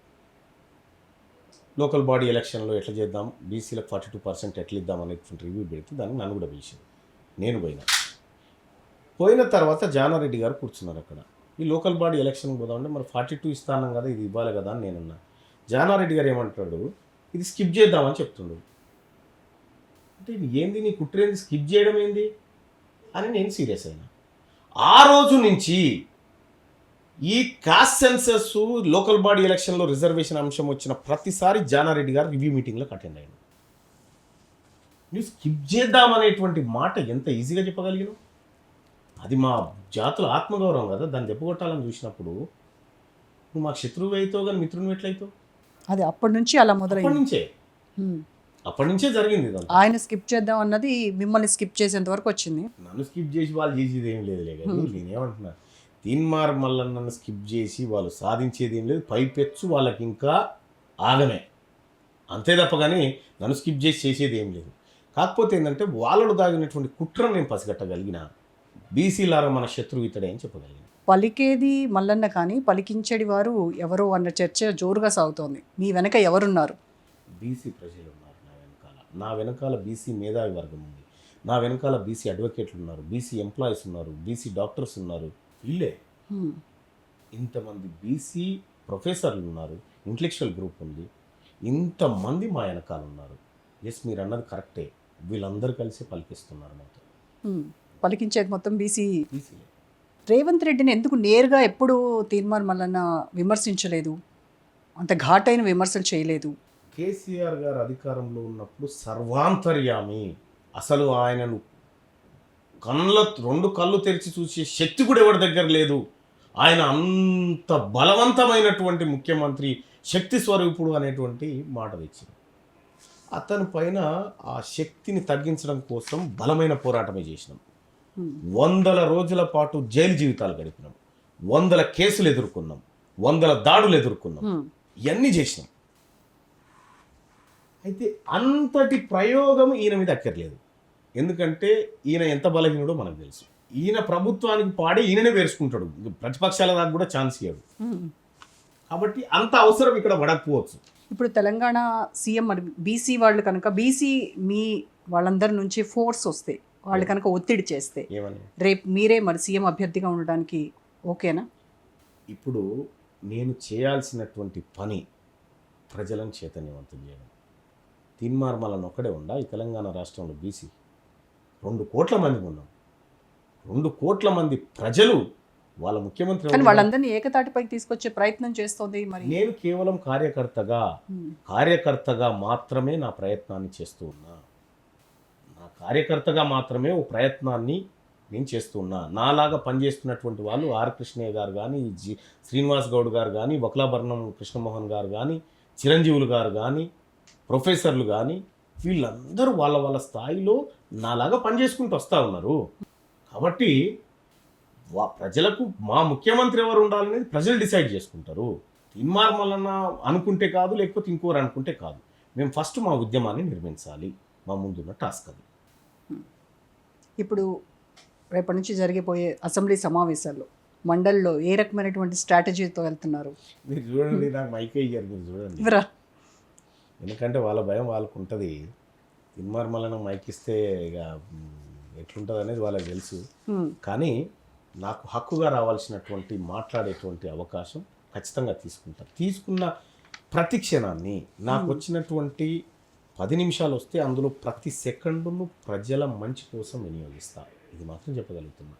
లోకల్ బాడీ ఎలక్షన్లో ఎట్లా చేద్దాం, బీసీలకు 42% ఎట్లా ఇద్దాం అనేటువంటి రివ్యూ పెడితే దానికి నన్ను కూడా పిలిచింది. నేను పోయిన తర్వాత జానారెడ్డి గారు కూర్చున్నారు అక్కడ. ఈ లోకల్ బాడీ ఎలక్షన్కి పోదామంటే మరి 42 ఇస్తాను కదా, ఇది ఇవ్వాలి కదా అని నేనున్నా. జానారెడ్డి గారు ఏమంటాడు, ఇది స్కిప్ చేద్దామని చెప్తుండు. అంటే ఏంది నీ కుట్రేంది, స్కిప్ చేయడం ఏంది అని నేను సీరియస్ అయినా. ఆ రోజు నుంచి ఈ కాస్ట్ సెన్సస్ లోకల్ బాడీ ఎలక్షన్లో రిజర్వేషన్ అంశం వచ్చిన ప్రతిసారి జానారెడ్డి గారు రివ్యూ మీటింగ్లోకి అటెండ్ అయ్యాను. నువ్వు స్కిప్ చేద్దామనేటువంటి మాట ఎంత ఈజీగా చెప్పగలిగినావు? అది మా జాతుల ఆత్మగౌరవం కదా, దాన్ని దెబ్బకొట్టాలని చూసినప్పుడు నువ్వు మాకు శత్రువు అవుతావు కానీ మిత్రుని ఎట్లయితావు? అది అప్పటి నుంచి అలా మొదలైంది. అప్పటి నుంచే జరిగింది ఇదంతా. ఆయన స్కిప్ చేద్దాం అన్నది మిమ్మల్ని స్కిప్ చేసేంత వరకు వచ్చింది. నన్ను స్కిప్ చేసి వాళ్ళు చేసేది ఏం లేదులే కదా. నేనేమంటున్నా, తీన్మార్ మల్లన్నను స్కిప్ చేసి వాళ్ళు సాధించేది ఏం లేదు, పైపెచ్చు వాళ్ళకి ఇంకా ఆగమే అంతే తప్ప. కానీ నన్ను స్కిప్ చేసి చేసేది ఏం లేదు. కాకపోతే ఏంటంటే వాళ్ళలో దాగినటువంటి కుట్రను నేను పసిగట్టగలిగిన, బీసీలారా మన శత్రువు ఇతడే అని చెప్పగలిగిన. పలికేది మల్లన్న కానీ పలికించేది వారు ఎవరో అన్న చర్చ జోరుగా సాగుతోంది. మీ వెనక ఎవరున్నారు? బీసీ ప్రజలు ఉన్నారు నా వెనకాల బీసీ మేధావి వర్గం ఉంది, నా వెనకాల బీసీ అడ్వకేట్లు ఉన్నారు, బీసీ ఎంప్లాయీస్ ఉన్నారు, బీసీ డాక్టర్స్ ఉన్నారు. వీళ్ళే ఇంతమంది బీసీ ప్రొఫెసర్లు ఉన్నారు, ఇంటలెక్చువల్ గ్రూప్ ఉంది, ఇంతమంది మా వెనకాల ఉన్నారు. ఎస్, మీరు అన్నది కరెక్టే, వీళ్ళందరూ కలిసి పలికిస్తున్నారు మొత్తం. పలికించేది మొత్తం బీసీలే. బీసీ రేవంత్ రెడ్డిని ఎందుకు నేరుగా ఎప్పుడు తీన్మార్ మల్లన్న విమర్శించలేదు, అంత ఘాటైన విమర్శలు చేయలేదు? కేసీఆర్ గారు అధికారంలో ఉన్నప్పుడు సర్వాంతర్యామి, అసలు ఆయనను రెండు కళ్ళు తెరిచి చూసే శక్తి కూడా ఎవరి దగ్గర లేదు. ఆయన అంత బలవంతమైనటువంటి ముఖ్యమంత్రి, శక్తి స్వరూపుడు అనేటువంటి మాట తెచ్చింది. అతని పైన ఆ శక్తిని తగ్గించడం కోసం బలమైన పోరాటమే చేసినాం. 100 రోజుల పాటు జైలు జీవితాలు గడిపినాం, 100 కేసులు ఎదుర్కొన్నాం, 100 దాడులు ఎదుర్కొన్నాం, ఇవన్నీ చేసినాం. అయితే అంతటి ప్రయోగం ఈయన మీద అక్కర్లేదు. ఎందుకంటే ఈయన ఎంత బలహీనుడో మనకు తెలుసు. ఈయన ప్రభుత్వానికి పాడే ఈయననే వేసుకుంటాడు, ప్రతిపక్షాల దాకా కూడా ఛాన్స్ ఇవ్వడు. కాబట్టి అంత అవసరం ఇక్కడ పడకపోవచ్చు. ఇప్పుడు తెలంగాణ సీఎం మరి బీసీ వాళ్ళు కనుక, బీసీ మీ వాళ్ళందరి నుంచి ఫోర్స్ వస్తే, వాళ్ళు కనుక ఒత్తిడి చేస్తే రేపు మీరే మరి సీఎం అభ్యర్థిగా ఉండడానికి ఓకేనా? ఇప్పుడు నేను చేయాల్సినటువంటి పని ప్రజలను చైతన్యవంతం చేయడం. తీన్మార్ మల్లన్న ఒక్కడే ఉండా ఈ తెలంగాణ రాష్ట్రంలో బీసీ 2 కోట్ల మంది ఉన్నాం. 2 కోట్ల మంది ప్రజలు వాళ్ళ ముఖ్యమంత్రి, కానీ వాళ్ళందరినీ ఏకతాటిపైకి తీసుకొచ్చే ప్రయత్నం చేస్తోంది. మరి నేను కేవలం కార్యకర్తగా మాత్రమే నా ప్రయత్నాన్ని చేస్తూ ఉన్నా. నా కార్యకర్తగా మాత్రమే ఓ ప్రయత్నాన్ని నేను చేస్తూ ఉన్నా. నాలాగా పనిచేస్తున్నటువంటి వాళ్ళు ఆర్ కృష్ణయ్య గారు కానీ, శ్రీనివాస్ గౌడ్ గారు కానీ, వక్లాభరణం కృష్ణమోహన్ గారు కానీ, చిరంజీవులు గారు కానీ, ప్రొఫెసర్లు కానీ వీళ్ళందరూ వాళ్ళ వాళ్ళ స్థాయిలో నాలాగా పనిచేసుకుంటూ వస్తూ ఉన్నారు. కాబట్టి ప్రజలకు మా ముఖ్యమంత్రి ఎవరు ఉండాలనేది ప్రజలు డిసైడ్ చేసుకుంటారు. తీన్మార్ మల్లన్న అనుకుంటే కాదు, లేకపోతే ఇంకోరు అనుకుంటే కాదు. మేము ఫస్ట్ మా ఉద్యమాన్ని నిర్మించాలి, మా ముందున్న టాస్క్ అది. ఇప్పుడు రేపటి నుంచి జరిగిపోయే అసెంబ్లీ సమావేశాల్లో మండలిలో ఏ రకమైనటువంటి స్ట్రాటజీతో వెళ్తున్నారు? మీరు చూడండి, నాకు మైకే ఇయ్యారు, మీరు చూడండి. ఎందుకంటే వాళ్ళ భయం వాళ్ళకు ఉంటుంది. తీన్మార్ మల్లన్న మైక్ ఇస్తే ఇక ఎట్లుంటుంది అనేది వాళ్ళకి తెలుసు. కానీ నాకు హక్కుగా రావాల్సినటువంటి మాట్లాడేటువంటి అవకాశం ఖచ్చితంగా తీసుకుంటాను. తీసుకున్న ప్రతి క్షణాన్ని నాకు వచ్చినటువంటి 10 నిమిషాలు వస్తే అందులో ప్రతి సెకండును ప్రజల మంచి కోసం వినియోగిస్తా. ఇది మాత్రం చెప్పగలుగుతున్నా.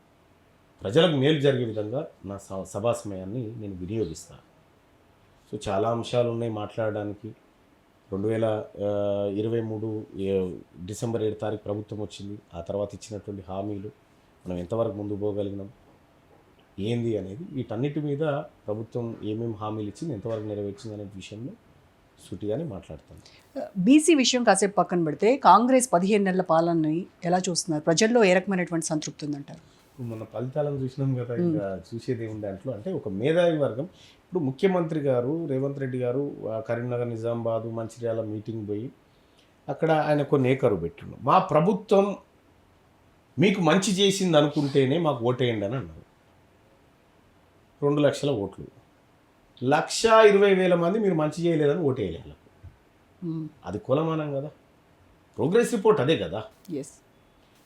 ప్రజలకు మేలు జరిగే విధంగా నా సభా సమయాన్ని నేను వినియోగిస్తా. సో చాలా అంశాలు ఉన్నాయి మాట్లాడడానికి. 2023 డిసెంబర్ 7 తారీఖు ప్రభుత్వం వచ్చింది. ఆ తర్వాత ఇచ్చినటువంటి హామీలు మనం ఎంతవరకు ముందు పోగలిగినాం, ఏంది అనేది, వీటన్నిటి మీద ప్రభుత్వం ఏమేమి హామీలు ఇచ్చింది, ఎంతవరకు నెరవేర్చింది అనే విషయంలో సూటిగానే మాట్లాడతాను. బీసీ విషయం కాసేపు పక్కన పెడితే కాంగ్రెస్ 15 నెలల పాలనని ఎలా చూస్తున్నారు? ప్రజల్లో ఏ రకమైనటువంటి సంతృప్తి ఉందంటారు? మన ఫలితాలను చూసినాం కదా, ఇంకా చూసేది ఏముంది దాంట్లో. అంటే ఒక మేధావి వర్గం, ఇప్పుడు ముఖ్యమంత్రి గారు రేవంత్ రెడ్డి గారు కరీంనగర్, నిజామాబాదు, మంచిర్యాల మీటింగ్ పోయి అక్కడ ఆయన కొన్ని ఏకరువు పెట్టిండు. మా ప్రభుత్వం మీకు మంచి చేసింది అనుకుంటేనే మాకు ఓటేయండి అని అన్నారు. 2 లక్షల ఓట్లు, 1,20,000 మంది మీరు మంచి చేయలేదని ఓటేయాలి. అది కులమానం కదా. ప్రోగ్రెస్ రిపోర్ట్ అదే కదా.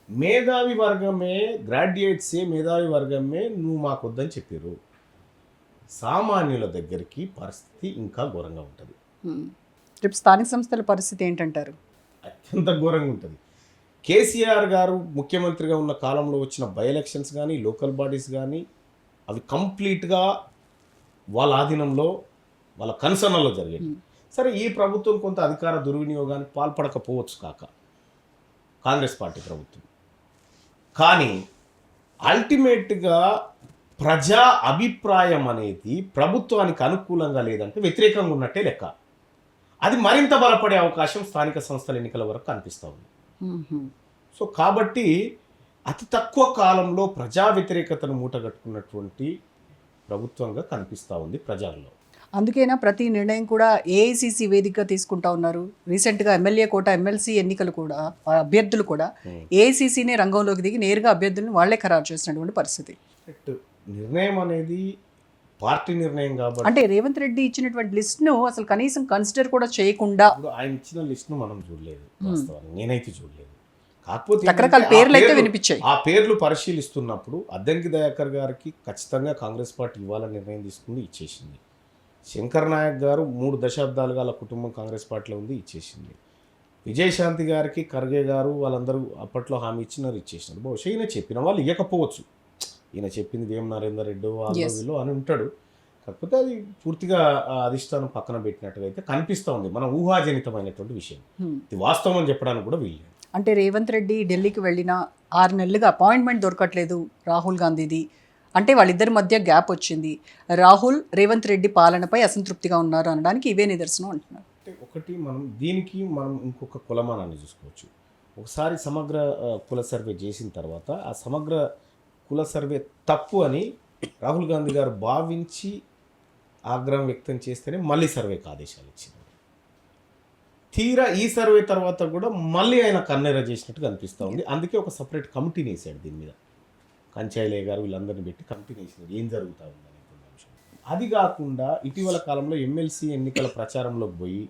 మేధావి వర్గమే, గ్రాడ్యుయేట్సే మేధావి వర్గమే నువ్వు మాకు వద్దని చెప్పారు. సామాన్యుల దగ్గరికి పరిస్థితి ఇంకా ఘోరంగా ఉంటుంది. రేపు స్థానిక సంస్థల పరిస్థితి ఏంటంటారు? అత్యంత ఘోరంగా ఉంటుంది. కేసీఆర్ గారు ముఖ్యమంత్రిగా ఉన్న కాలంలో వచ్చిన బై ఎలక్షన్స్ కానీ, లోకల్ బాడీస్ కానీ, అవి కంప్లీట్గా వాళ్ళ ఆధీనంలో, వాళ్ళ కన్సర్న్లో జరిగేది. సరే, ఈ ప్రభుత్వం కొంత అధికార దుర్వినియోగానికి పాల్పడకపోవచ్చు కాక, కాంగ్రెస్ పార్టీ ప్రభుత్వం. కానీ అల్టిమేట్గా ప్రజా అభిప్రాయం అనేది ప్రభుత్వానికి అనుకూలంగా లేదంటే వ్యతిరేకంగా ఉన్నట్టే లెక్క. అది మరింత బలపడే అవకాశం స్థానిక సంస్థల ఎన్నికల వరకు కనిపిస్తూ ఉంది. సో కాబట్టి అతి తక్కువ కాలంలో ప్రజా వ్యతిరేకతను మూటగట్టుకున్నటువంటి ప్రభుత్వంగా కనిపిస్తూ ఉంది ప్రజల్లో. అందుకేనా ప్రతి నిర్ణయం కూడా ఏఐసిసి వేదికగా తీసుకుంటా ఉన్నారు. రీసెంట్గా ఎమ్మెల్యే కోట, ఎమ్మెల్సీ ఎన్నికలు కూడా, అభ్యర్థులు కూడా ఏఐసిసినే రంగంలోకి దిగి నేరుగా అభ్యర్థులను వాళ్లే ఖరారు చేసినటువంటి పరిస్థితి. నిర్ణయం అనేది పార్టీ నిర్ణయం కాబట్టి, అంటే రేవంత్ రెడ్డి ఇచ్చినటువంటి లిస్ట్ను అసలు కనీసం కన్సిడర్ కూడా చేయకుండా, ఆయన ఇచ్చిన లిస్ట్ను మనం చూడలేదు, వాస్తవానికి నేనైతే చూడలేదు. కాకపోతే రకరకాల పేర్లు అయితే వినిపించాయి. ఆ పేర్లు పరిశీలిస్తున్నప్పుడు అద్దంకి దయాకర్ గారికి ఖచ్చితంగా కాంగ్రెస్ పార్టీ ఇవ్వాలని నిర్ణయం తీసుకుంది, ఇచ్చేసింది. శంకర్ నాయక్ గారు 3 దశాబ్దాలుగా వాళ్ళ కుటుంబం కాంగ్రెస్ పార్టీలో ఉంది, ఇచ్చేసింది. విజయశాంతి గారికి ఖర్గే గారు వాళ్ళందరూ అప్పట్లో హామీ ఇచ్చినారు, ఇచ్చేసినారు. బహుశా ఈయన చెప్పిన వాళ్ళు ఇవ్వకపోవచ్చు. ఈయన చెప్పింది వేం నరేందర్ రెడ్డి వాళ్ళు అని ఉంటాడు. కాకపోతే అది పూర్తిగా అధిష్టానం పక్కన పెట్టినట్టుగా అయితే కనిపిస్తూ ఉంది. మన ఊహాజనితమైనటువంటి విషయం, ఇది వాస్తవం అని చెప్పడానికి కూడా వీలు. అంటే రేవంత్ రెడ్డి ఢిల్లీకి వెళ్ళిన 6 నెలలుగా అపాయింట్మెంట్ దొరకట్లేదు రాహుల్ గాంధీది. అంటే వాళ్ళిద్దరి మధ్య గ్యాప్ వచ్చింది. రాహుల్ రేవంత్ రెడ్డి పాలనపై అసంతృప్తిగా ఉన్నారు అనడానికి ఇవే నిదర్శనం అంటున్నారు. అంటే ఒకటి, మనం ఇంకొక కులమానాన్ని చూసుకోవచ్చు. ఒకసారి సమగ్ర కుల సర్వే చేసిన తర్వాత ఆ సమగ్ర కుల సర్వే తప్పు అని రాహుల్ గాంధీ గారు భావించి ఆగ్రహం వ్యక్తం చేస్తేనే మళ్ళీ సర్వేకి ఆదేశాలు ఇచ్చింది. తీరా ఈ సర్వే తర్వాత కూడా మళ్ళీ ఆయన కన్నెర చేసినట్టుగా అనిపిస్తూ ఉంది. అందుకే ఒక సపరేట్ కమిటీని వేసాడు దీని మీద. కంచాయిలే గారు వీళ్ళందరినీ పెట్టి కమిటీని వేసినారు, ఏం జరుగుతూ ఉంది అనేటువంటి అంశం. అది కాకుండా ఇటీవల కాలంలో ఎమ్మెల్సీ ఎన్నికల ప్రచారంలోకి పోయి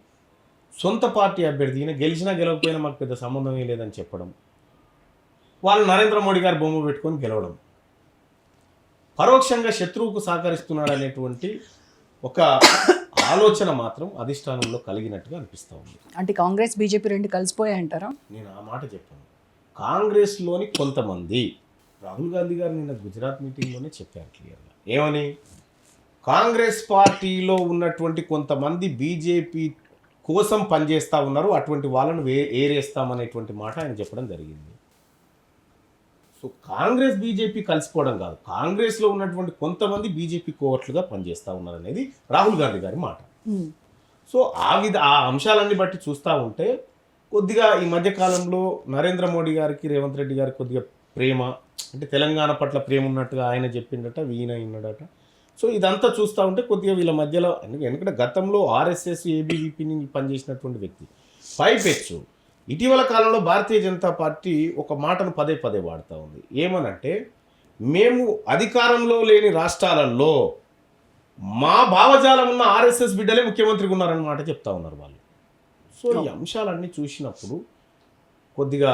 సొంత పార్టీ అభ్యర్థి, ఈయన గెలిచినా గెలవకపోయినా మాకు పెద్ద సంబంధమే లేదని చెప్పడం, వాళ్ళు నరేంద్ర మోడీ గారు బొమ్మ పెట్టుకొని గెలవడం, పరోక్షంగా శత్రువుకు సహకరిస్తున్నాడు అనేటువంటి ఒక ఆలోచన మాత్రం అధిష్టానంలో కలిగినట్టుగా అనిపిస్తూ ఉంది. అంటే కాంగ్రెస్ బీజేపీ రెండు కలిసిపోయాయంటారా? నేను ఆ మాట చెప్పాను. కాంగ్రెస్లోని కొంతమంది, రాహుల్ గాంధీ గారు నిన్న గుజరాత్ మీటింగ్లోనే చెప్పారు క్లియర్గా, ఏమని, కాంగ్రెస్ పార్టీలో ఉన్నటువంటి కొంతమంది బీజేపీ కోసం పనిచేస్తూ ఉన్నారు, అటువంటి వాళ్ళను ఏరేస్తామనేటువంటి మాట ఆయన చెప్పడం జరిగింది. సో కాంగ్రెస్ బీజేపీ కలిసిపోవడం కాదు, కాంగ్రెస్లో ఉన్నటువంటి కొంతమంది బీజేపీ కోవట్లుగా పనిచేస్తూ ఉన్నారు అనేది రాహుల్ గాంధీ గారి మాట. సో ఆ అంశాలన్నీ బట్టి చూస్తూ ఉంటే కొద్దిగా ఈ మధ్య కాలంలో నరేంద్ర మోడీ గారికి రేవంత్ రెడ్డి గారికి కొద్దిగా ప్రేమ, అంటే తెలంగాణ పట్ల ప్రేమ ఉన్నట్టుగా ఆయన చెప్పిండట, ఈయన విన్నాడట. సో ఇదంతా చూస్తూ ఉంటే కొద్దిగా వీళ్ళ మధ్యలో, ఎందుకంటే గతంలో ఆర్ఎస్ఎస్ ఏబీవీపీ నుంచి పనిచేసినటువంటి వ్యక్తి పైపెచ్చు ఇటీవల కాలంలో భారతీయ జనతా పార్టీ ఒక మాటను పదే పదే వాడుతూ ఉంది. ఏమనంటే, మేము అధికారంలో లేని రాష్ట్రాలలో మా భావజాలం ఉన్న ఆర్ఎస్ఎస్ బిడ్డలే ముఖ్యమంత్రిగా ఉన్నారన్నమాట చెప్తా ఉన్నారు వాళ్ళు. సో ఈ అంశాలన్నీ చూసినప్పుడు కొద్దిగా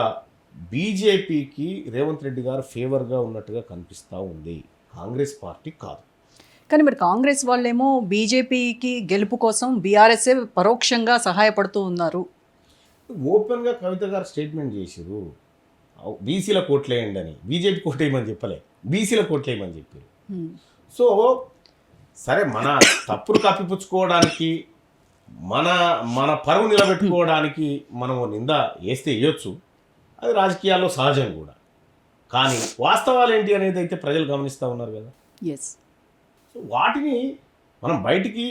బీజేపీకి రేవంత్ రెడ్డి గారు ఫేవర్గా ఉన్నట్టుగా కనిపిస్తూ ఉంది, కాంగ్రెస్ పార్టీ కాదు. కానీ మరి కాంగ్రెస్ వాళ్ళేమో బీజేపీకి గెలుపు కోసం బీఆర్ఎస్ఏ పరోక్షంగా సహాయపడుతూ ఉన్నారు. ఓపెన్గా కవిత గారు స్టేట్మెంట్ చేశారు, బీసీల కోట్లేయండి అని. బీజేపీ కోట్లేయమని చెప్పలే, బీసీల కోట్లేయమని చెప్పారు. సో సరే, మన తప్పులు కప్పిపుచ్చుకోవడానికి, మన మన పరువు నిలబెట్టుకోవడానికి మనం నింద వేస్తే వేయొచ్చు, అది రాజకీయాల్లో సహజం కూడా. కానీ వాస్తవాలు ఏంటి అనేది అయితే ప్రజలు గమనిస్తూ ఉన్నారు కదా. ఎస్. సో వాటిని మనం బయటికి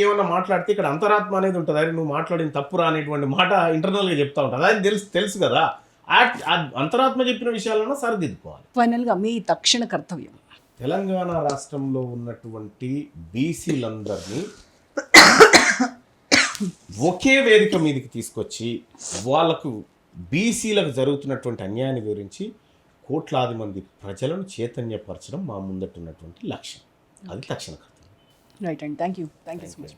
ఏమన్నా మాట్లాడితే ఇక్కడ అంతరాత్మ అనేది ఉంటుంది. అరే నువ్వు మాట్లాడిన తప్పురా అనేటువంటి మాట ఇంటర్నల్గా చెప్తా ఉంటుంది. అది తెలుసు కదా. అంతరాత్మ చెప్పిన విషయాలను సరిదిద్దుకోవాలి. ఫైనల్గా మీ తక్షణ కర్తవ్యం. తెలంగాణ రాష్ట్రంలో ఉన్నటువంటి బీసీలందరినీ ఒకే వేదిక మీదకి తీసుకొచ్చి వాళ్ళకు బీసీలకు జరుగుతున్నటువంటి అన్యాయాన్ని వివరించి కోట్లాది మంది ప్రజలను చైతన్యపరచడం మా ముందట్టున్నటువంటి లక్ష్యం. అది తక్షణ కర్తవ్యం. Right and thank you so much.